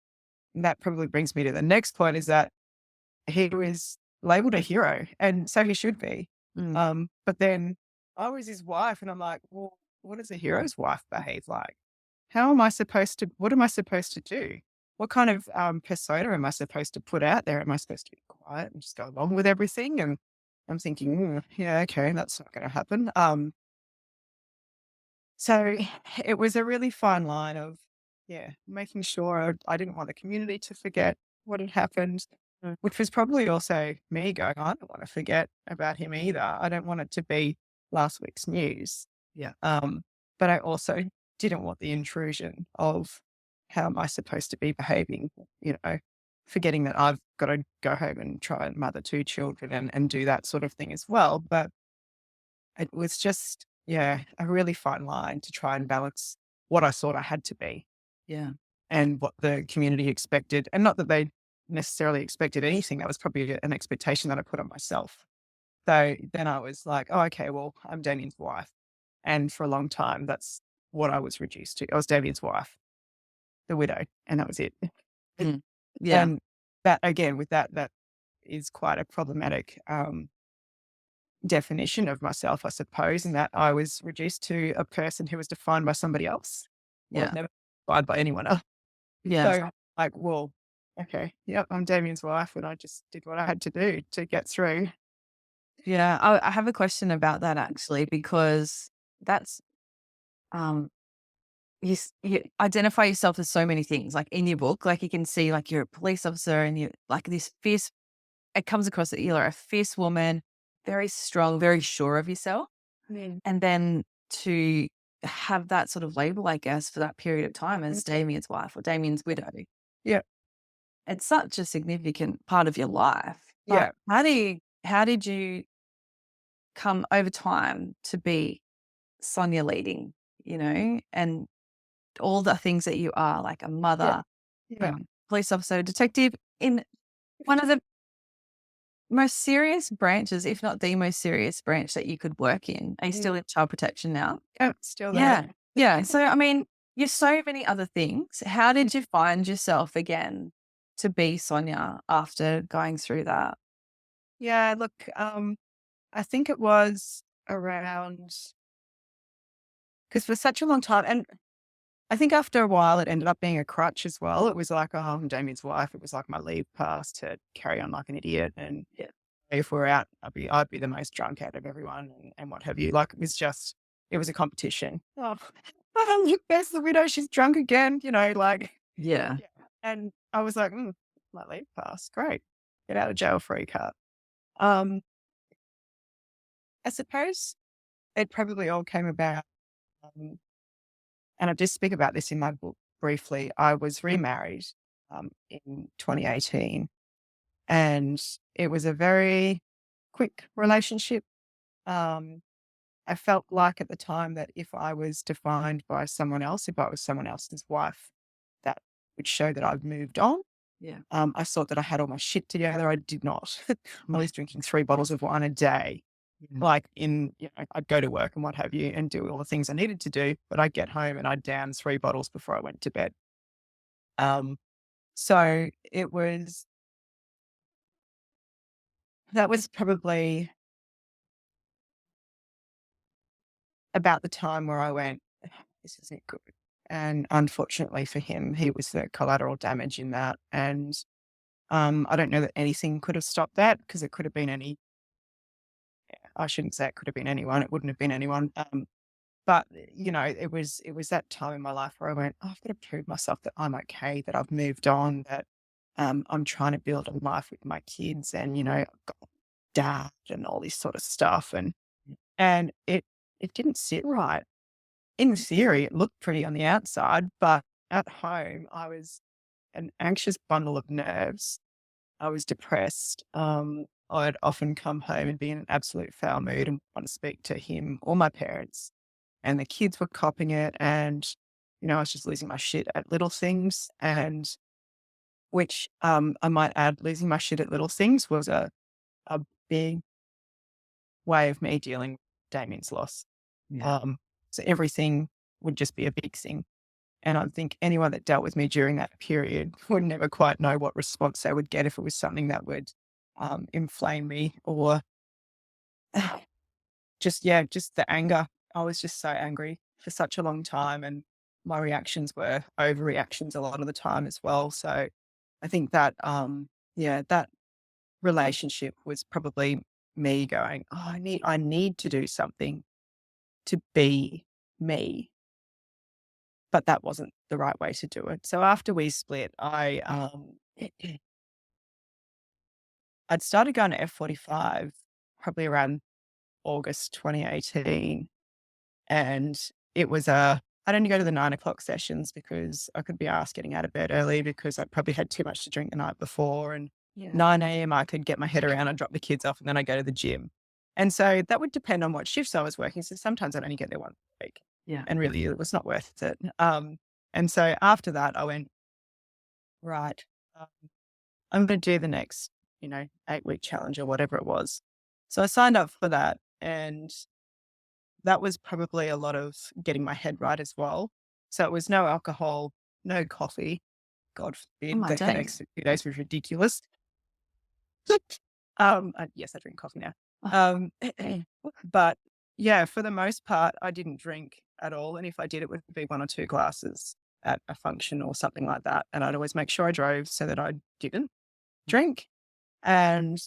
Speaker 2: that probably brings me to the next point is that he was labeled a hero, and so he should be.
Speaker 1: Mm.
Speaker 2: But then I was his wife, and I'm like, well, what does a hero's wife behave like? How am I supposed to? What am I supposed to do? What kind of persona am I supposed to put out there? Am I supposed to be quiet and just go along with everything? And I'm thinking, yeah, okay, that's not going to happen. So it was a really fine line of, yeah, making sure I didn't want the community to forget what had happened, which was probably also me going, I don't want to forget about him either. I don't want it to be last week's news.
Speaker 1: Yeah.
Speaker 2: But I also didn't want the intrusion of how am I supposed to be behaving, forgetting that I've got to go home and try and mother two children and do that sort of thing as well. But it was just, yeah, a really fine line to try and balance what I thought I had to be
Speaker 1: Yeah.
Speaker 2: and what the community expected. And not that they necessarily expected anything. That was probably an expectation that I put on myself. So then I was like, oh, okay, well, I'm Damien's wife. And for a long time, that's what I was reduced to. I was Damien's wife, the widow, and that was it.
Speaker 1: Mm. Yeah.
Speaker 2: And that, again, with that, that is quite a problematic definition of myself, I suppose, in that I was reduced to a person who was defined by somebody else, was
Speaker 1: Yeah.
Speaker 2: never defined by anyone else.
Speaker 1: Yeah.
Speaker 2: So, like, well, okay, yep, I'm Damien's wife, and I just did what I had to do to get through.
Speaker 1: Yeah. I have a question about that actually, because that's, um, you identify yourself as so many things, like in your book, like you can see like you're a police officer and you're like this fierce, it comes across that you're a fierce woman, very strong, very sure of yourself.
Speaker 2: Mm.
Speaker 1: And then to have that sort of label, I guess, for that period of time as Damien's wife or Damien's widow,
Speaker 2: Yeah,
Speaker 1: it's such a significant part of your life. But
Speaker 2: yeah,
Speaker 1: how did you come over time to be Sonya Leeding, and all the things that you are, like a
Speaker 2: yeah,
Speaker 1: mother,
Speaker 2: yeah.
Speaker 1: police officer, detective in one of the most serious branches, if not the most serious branch that you could work in. Are you still in child protection now?
Speaker 2: Yeah, still there.
Speaker 1: Yeah. Yeah. So, I mean, you're so many other things. How did you find yourself again to be Sonya after going through that?
Speaker 2: Yeah, look, I think it was around because for such a long time, and I think after a while, it ended up being a crutch as well. It was like, oh, I'm Damien's wife. It was like my leave pass to carry on like an idiot. And
Speaker 1: Yeah.
Speaker 2: if we're out, I'd be the most drunk out of everyone and what have you. Like it was a competition. Oh, look, there's the widow. She's drunk again. Like,
Speaker 1: Yeah.
Speaker 2: yeah. And I was like, my leave pass, great, get out of jail free card. Um, I suppose it probably all came about. Um, And I just speak about this in my book briefly. I was remarried in 2018, and it was a very quick relationship. Um, I felt like at the time that if I was defined by someone else, if I was someone else's wife, that would show that I've moved on.
Speaker 1: Yeah.
Speaker 2: I thought that I had all my shit together. I did not. I was drinking 3 bottles of wine a day.
Speaker 1: Yeah.
Speaker 2: Like I'd go to work and what have you and do all the things I needed to do, but I'd get home and I'd down 3 bottles before I went to bed. Um, so that was probably about the time where I went, this isn't good. And unfortunately for him, he was the collateral damage in that. And I don't know that anything could have stopped that because it could have been I shouldn't say it could have been anyone. It wouldn't have been anyone. But, it was that time in my life where I went, "Oh, I've got to prove myself that I'm okay, that I've moved on, that, I'm trying to build a life with my kids and, I've got dad and all this sort of stuff." And it didn't sit right. In theory, it looked pretty on the outside, but at home, I was an anxious bundle of nerves. I was depressed. I'd often come home and be in an absolute foul mood and want to speak to him or my parents. And the kids were copying it. And, I was just losing my shit at little things. And which, I might add, losing my shit at little things was a big way of me dealing with Damien's loss.
Speaker 1: Yeah.
Speaker 2: Um, so everything would just be a big thing. And I think anyone that dealt with me during that period would never quite know what response they would get if it was something that would inflame me or just the anger. I was just so angry for such a long time. And my reactions were overreactions a lot of the time as well. So I think that, that relationship was probably me going, oh, I need to do something to be me, but that wasn't the right way to do it. So after we split, I'd started going to F45 probably around August 2018. And it was I'd only go to the 9 o'clock sessions because I could be asked getting out of bed early because I probably had too much to drink the night before. And
Speaker 1: Yeah.
Speaker 2: 9 a.m. I could get my head around and drop the kids off and then I go to the gym. And so that would depend on what shifts I was working. So sometimes I'd only get there 1 week.
Speaker 1: Yeah.
Speaker 2: And really it was not worth it. And so after that I went, right, um, I'm going to do the next, 8-week challenge or whatever it was. So I signed up for that. And that was probably a lot of getting my head right as well. So it was no alcohol, no coffee. God
Speaker 1: Oh
Speaker 2: forbid,
Speaker 1: my
Speaker 2: the
Speaker 1: days.
Speaker 2: next 2 days was ridiculous. Yes, I drink coffee now.
Speaker 1: Oh,
Speaker 2: Um, but yeah, for the most part, I didn't drink at all. And if I did, it would be 1 or 2 glasses at a function or something like that. And I'd always make sure I drove so that I didn't drink. And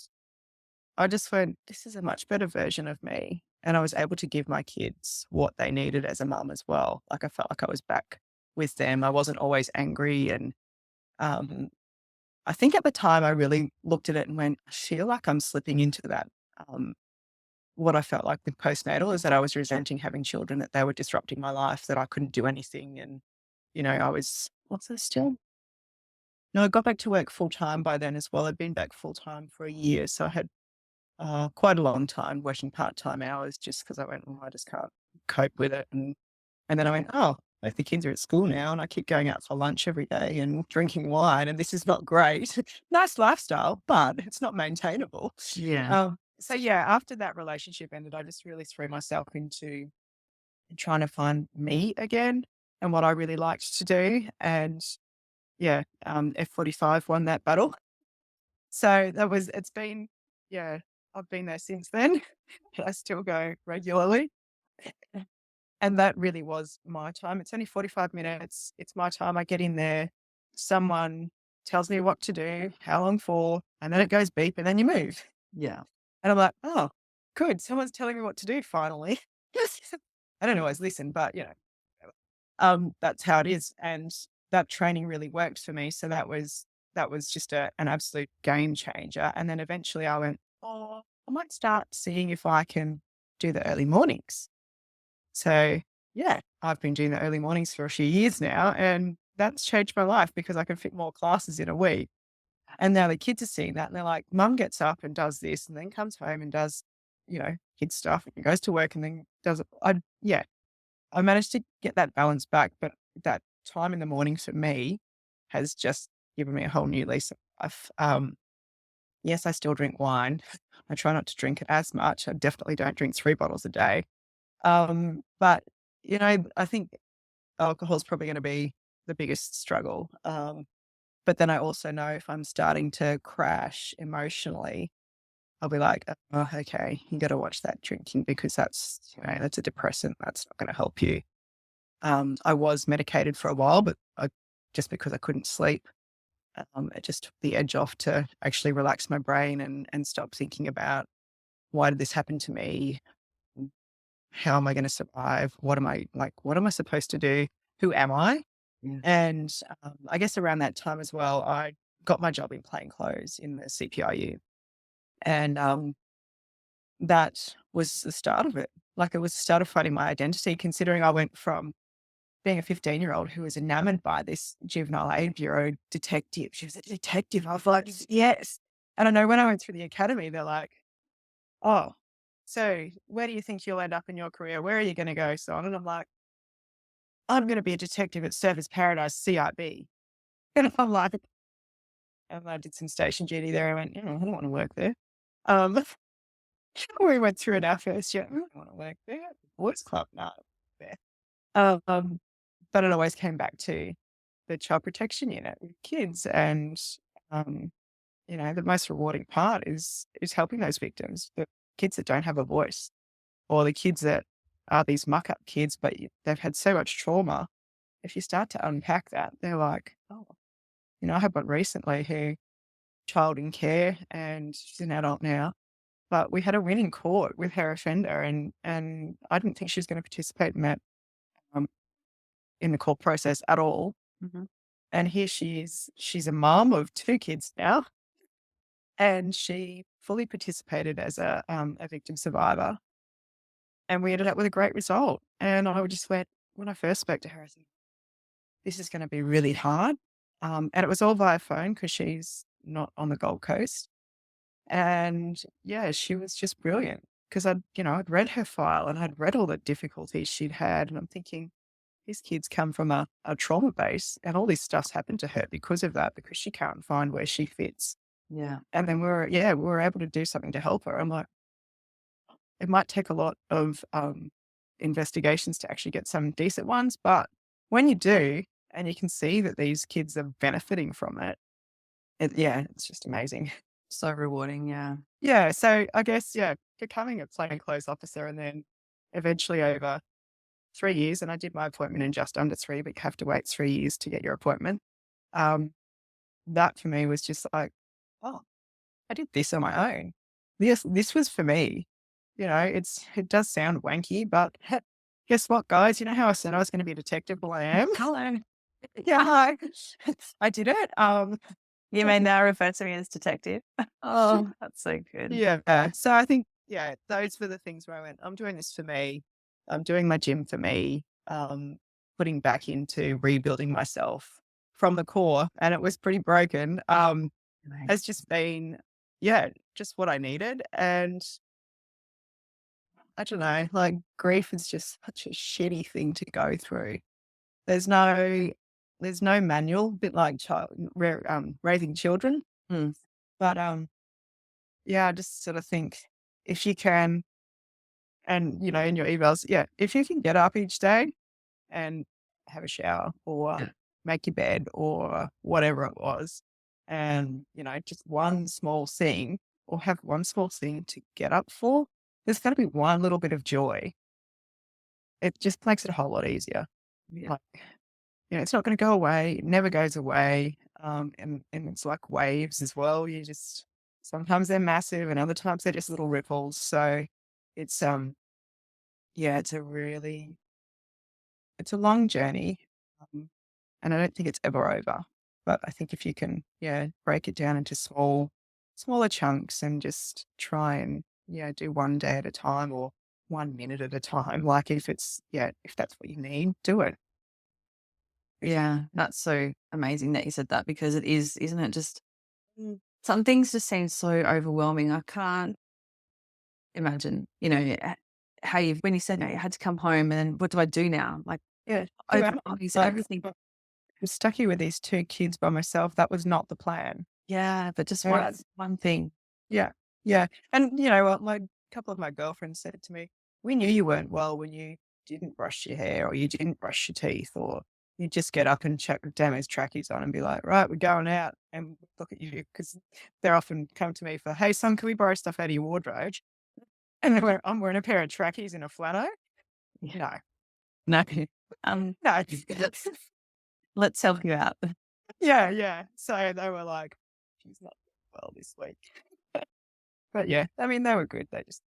Speaker 2: I just went, this is a much better version of me. And I was able to give my kids what they needed as a mum as well. Like I felt like I was back with them. I wasn't always angry. And um, I think at the time I really looked at it and went, I feel like I'm slipping into that. Um, what I felt like with postnatal is that I was resenting having children, that they were disrupting my life, that I couldn't do anything. And, I was, what's that still? No, I got back to work full time by then as well. I'd been back full time for a year. So I had quite a long time working part-time hours just because I went, "Oh, I just can't cope with it." And then I went, "Oh, both the kids are at school now and I keep going out for lunch every day and drinking wine and this is not great." Nice lifestyle, but it's not maintainable.
Speaker 1: yeah.
Speaker 2: So yeah, after that relationship ended, I just really threw myself into trying to find me again and what I really liked to do. And yeah, F45 won that battle. So it's been, yeah, I've been there since then. I still go regularly. And that really was my time. It's only 45 minutes. It's my time. I get in there. Someone tells me what to do, how long for, and then it goes beep and then you move.
Speaker 1: Yeah.
Speaker 2: And I'm like, oh, good. Someone's telling me what to do finally. I don't always listen, but that's how it is. And that training really worked for me. So that was just an absolute game changer. And then eventually I went, oh, I might start seeing if I can do the early mornings. So yeah, I've been doing the early mornings for a few years now, and that's changed my life because I can fit more classes in a week. And now the kids are seeing that and they're like, Mum gets up and does this and then comes home and does, kid stuff and goes to work and then does it. I managed to get that balance back, but that time in the morning for me has just given me a whole new lease of life. Yes, I still drink wine. I try not to drink it as much. I definitely don't drink 3 bottles a day. But I think alcohol is probably going to be the biggest struggle. But then I also know if I'm starting to crash emotionally, I'll be like, oh, okay, you got to watch that drinking because that's a depressant. That's not going to help you. I was medicated for a while, but just because I couldn't sleep, it just took the edge off to actually relax my brain and stop thinking about why did this happen to me? How am I going to survive? What am I like? What am I supposed to do? Who am I?
Speaker 1: Yeah.
Speaker 2: And I guess around that time as well, I got my job in plain clothes in the CPIU. And that was the start of it. Like it was the start of finding my identity, considering I went from being a 15-year-old who was enamored by this juvenile aid bureau detective. She was a detective. I was like, yes. And I know when I went through the academy, they're like, oh, so where do you think you'll end up in your career? Where are you going to go, son? And I'm like, I'm going to be a detective at Surfers Paradise CIB. And I'm like, and I did some station duty there. I went, I don't want to work there. Um, we went through it our first year. I don't want to work there. Boys club, no, there. Um, but it always came back to the child protection unit with kids, and um, the most rewarding part is helping those victims, the kids that don't have a voice, or the kids that are these muck up kids, but they've had so much trauma. If you start to unpack that, they're like, oh, I had one recently who child in care, and she's an adult now. But we had a win in court with her offender, and I didn't think she was going to participate in that um, in the court process at all.
Speaker 1: Mhm.
Speaker 2: And here she is. She's a mom of 2 kids now, and she fully participated as a victim survivor. And we ended up with a great result. And I just went, when I first spoke to her, I said, this is going to be really hard. And it was all via phone because she's not on the Gold Coast. And yeah, she was just brilliant because I'd read her file and I'd read all the difficulties she'd had. And I'm thinking, these kids come from a trauma base, and all this stuff's happened to her because of that, because she can't find where she fits.
Speaker 1: Yeah.
Speaker 2: And then we were able to do something to help her. I'm like, it might take a lot of investigations to actually get some decent ones, but when you do, and you can see that these kids are benefiting from it, it's just amazing.
Speaker 1: So rewarding. Yeah.
Speaker 2: Yeah, so I guess, becoming a plainclothes officer, and then eventually over 3 years, and I did my appointment in just under 3, but you have to wait 3 years to get your appointment. Um, that for me was just like, oh, I did this on my own. This was for me. It does sound wanky, but guess what, guys? You know how I said I was going to be a detective? Well, I am.
Speaker 1: Hello.
Speaker 2: Yeah, hi. I did it.
Speaker 1: You may now refer to me as detective. Oh, that's so good.
Speaker 2: Yeah. So I think, those were the things where I went, I'm doing this for me. I'm doing my gym for me. Putting back into rebuilding myself from the core. And it was pretty broken. Has just been, just what I needed. And I don't know, like, grief is just such a shitty thing to go through. There's no, there's no manual, a bit like raising children.
Speaker 1: Mm.
Speaker 2: But I just sort of think, if you can, and in your emails, if you can get up each day and have a shower, or
Speaker 1: Yeah.
Speaker 2: make your bed, or whatever it was, and just one small thing, or have one small thing to get up for, there's got to be one little bit of joy. It just makes it a whole lot easier.
Speaker 1: Yeah.
Speaker 2: Like, it's not going to go away. It never goes away. And it's like waves as well. Sometimes they're massive, and other times they're just little ripples. So it's it's it's a long journey. Um, and I don't think it's ever over. But I think if you can, break it down into smaller chunks, and just try and, do one day at a time, or 1 minute at a time. Like, if that's what you need, do it.
Speaker 1: Yeah. That's so amazing that you said that, because it is, isn't it? Just
Speaker 2: Mm.
Speaker 1: some things just seem so overwhelming. I can't imagine, how when you said you had to come home, and then what do I do now? Like,
Speaker 2: Yeah.
Speaker 1: overwhelming, so everything.
Speaker 2: I'm stuck here with these 2 kids by myself. That was not the plan.
Speaker 1: Yeah. But just
Speaker 2: Yeah.
Speaker 1: one thing.
Speaker 2: Yeah. Yeah. And you know what? A couple of my girlfriends said to me, we knew you weren't well when you didn't brush your hair, or you didn't brush your teeth, or you just get up and chuck Damo's trackies on and be like, right, we're going out, and look at you. Because they're often come to me for, hey, son, can we borrow stuff out of your wardrobe? And I'm wearing a pair of trackies and a flannel.
Speaker 1: Yeah.
Speaker 2: No.
Speaker 1: No. Um,
Speaker 2: No.
Speaker 1: let's help you out.
Speaker 2: Yeah. So they were like, she's not well this week. But yeah, I mean, they were good.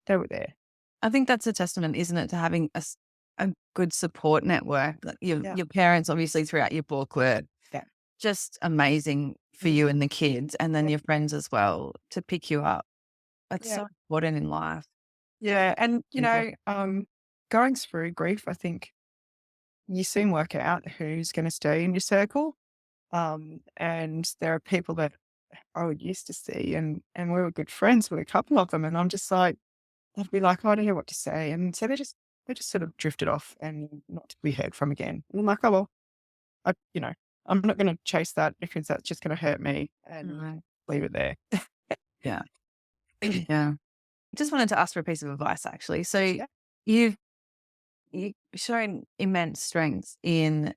Speaker 2: They were there.
Speaker 1: I think that's a testament, isn't it, to having a good support network. Like
Speaker 2: Yeah.
Speaker 1: your parents, obviously, throughout your booklet,
Speaker 2: Yeah.
Speaker 1: just amazing for you and the kids, and then
Speaker 2: Yeah.
Speaker 1: your friends as well, to pick you up. It's
Speaker 2: Yeah.
Speaker 1: so important in life.
Speaker 2: Yeah. And,
Speaker 1: Mhm.
Speaker 2: going through grief, I think you soon work out who's going to stay in your circle. And there are people that I would used to see, and we were good friends with a couple of them. And I'm just like, I'd be like, oh, I don't know what to say. And so they just sort of drifted off and not to be heard from again. And I'm like, oh, well, I'm not going to chase that because that's just going to hurt me and
Speaker 1: Right.
Speaker 2: leave it there.
Speaker 1: Yeah. Yeah. Just wanted to ask for a piece of advice, actually. So
Speaker 2: Yeah.
Speaker 1: you've shown immense strength in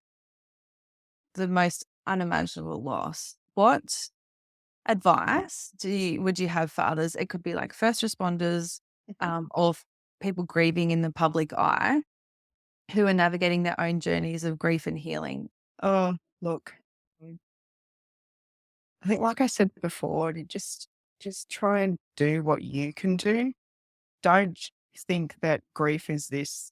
Speaker 1: the most unimaginable loss. What advice would you have for others? It could be like first responders, or people grieving in the public eye who are navigating their own journeys of grief and healing.
Speaker 2: Oh, look, I think, like I said before, you just try and do what you can do. Don't think that grief is this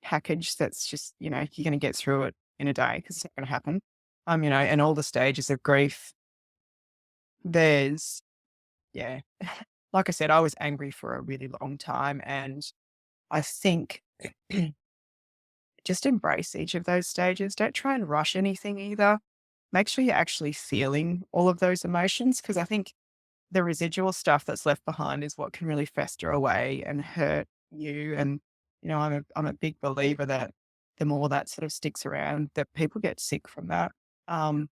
Speaker 2: package that's just, you're going to get through it in a day, because it's not going to happen. And all the stages of grief, there's, yeah, like I said, I was angry for a really long time. And I think just embrace each of those stages. Don't try and rush anything either. Make sure you're actually feeling all of those emotions, because I think the residual stuff that's left behind is what can really fester away and hurt you. And, I'm a big believer that the more that sort of sticks around, that people get sick from that. And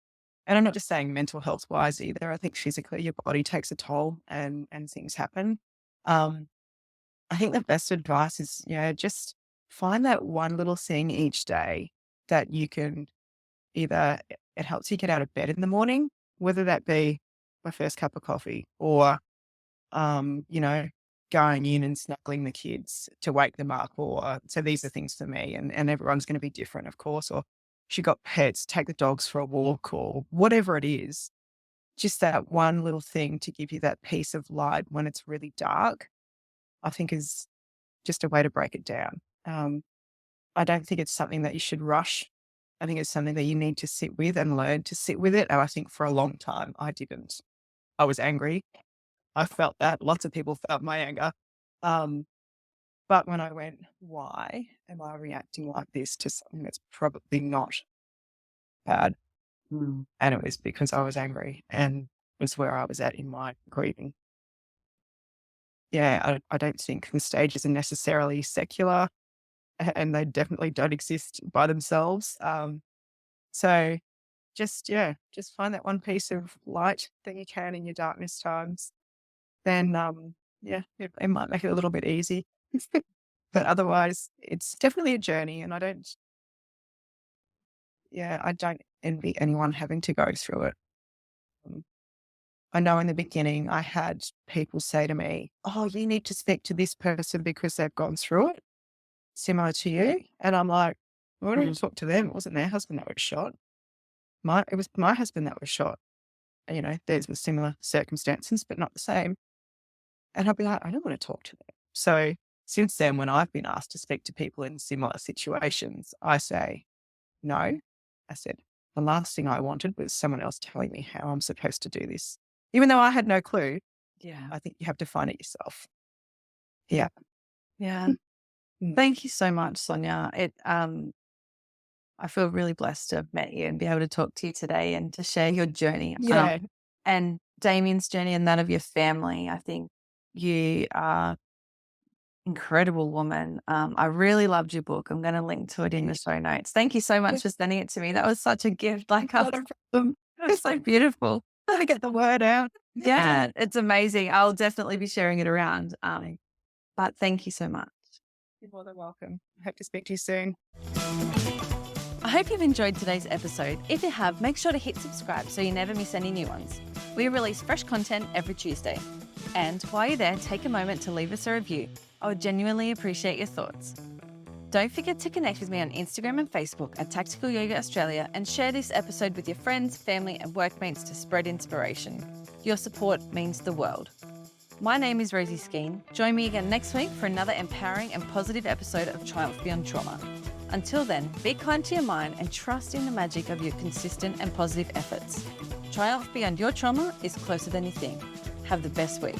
Speaker 2: I'm not just saying mental health wise either. I think physically your body takes a toll and things happen. Um, I think the best advice is, just find that one little thing each day that you can either, it helps you get out of bed in the morning, whether that be my first cup of coffee or, you know, going in and snuggling the kids to wake them up. Or, so these are things for me, and everyone's going to be different, of course. Or if you got pets, take the dogs for a walk or whatever it is. Just that one little thing to give you that piece of light when it's really dark, I think is just a way to break it down. I don't think it's something that you should rush. I think it's something that you need to sit with and learn to sit with it. And I think for a long time, I didn't. I was angry. I felt that. Lots of people felt my anger. Um, but when I went, why am I reacting like this to something that's probably not bad? And it was because I was angry and was where I was at in my grieving. Yeah, I don't think the stages are necessarily secular, and they definitely don't exist by themselves. So just find that one piece of light that you can in your darkness times. Then, it might make it a little bit easy. But otherwise, it's definitely a journey, and I don't envy anyone having to go through it. Um, I know in the beginning, I had people say to me, "Oh, you need to speak to this person because they've gone through it, similar to you." And I'm like, "Why don't you talk to them? It wasn't their husband that was shot. It was my husband that was shot. Theirs was similar circumstances, but not the same." And I'll be like, "I don't want to talk to them." So since then, when I've been asked to speak to people in similar situations, I say, "No." I said, "The last thing I wanted was someone else telling me how I'm supposed to do this." Even though I had no clue,
Speaker 1: Yeah.
Speaker 2: I think you have to find it yourself. Yeah.
Speaker 1: Yeah.
Speaker 2: Mm.
Speaker 1: Thank you so much, Sonya. I feel really blessed to have met you and be able to talk to you today and to share your journey.
Speaker 2: Yeah.
Speaker 1: And Damian's journey and that of your family. I think you are incredible woman. I really loved your book. I'm going to link to it in the show notes. Thank you so much for sending it to me. That was such a gift. Like,
Speaker 2: Not a problem.
Speaker 1: it was so beautiful.
Speaker 2: Gotta get the word out.
Speaker 1: Yeah, it's amazing. I'll definitely be sharing it around. But thank you so much.
Speaker 2: You're more than welcome. I hope to speak to you soon.
Speaker 1: I hope you've enjoyed today's episode. If you have, make sure to hit subscribe so you never miss any new ones. We release fresh content every Tuesday. And while you're there, take a moment to leave us a review. I would genuinely appreciate your thoughts. Don't forget to connect with me on Instagram and Facebook at Tactical Yoga Australia and share this episode with your friends, family and workmates to spread inspiration. Your support means the world. My name is Rosie Skeen. Join me again next week for another empowering and positive episode of Triumph Beyond Trauma. Until then, be kind to your mind and trust in the magic of your consistent and positive efforts. Triumph beyond your trauma is closer than you think. Have the best week.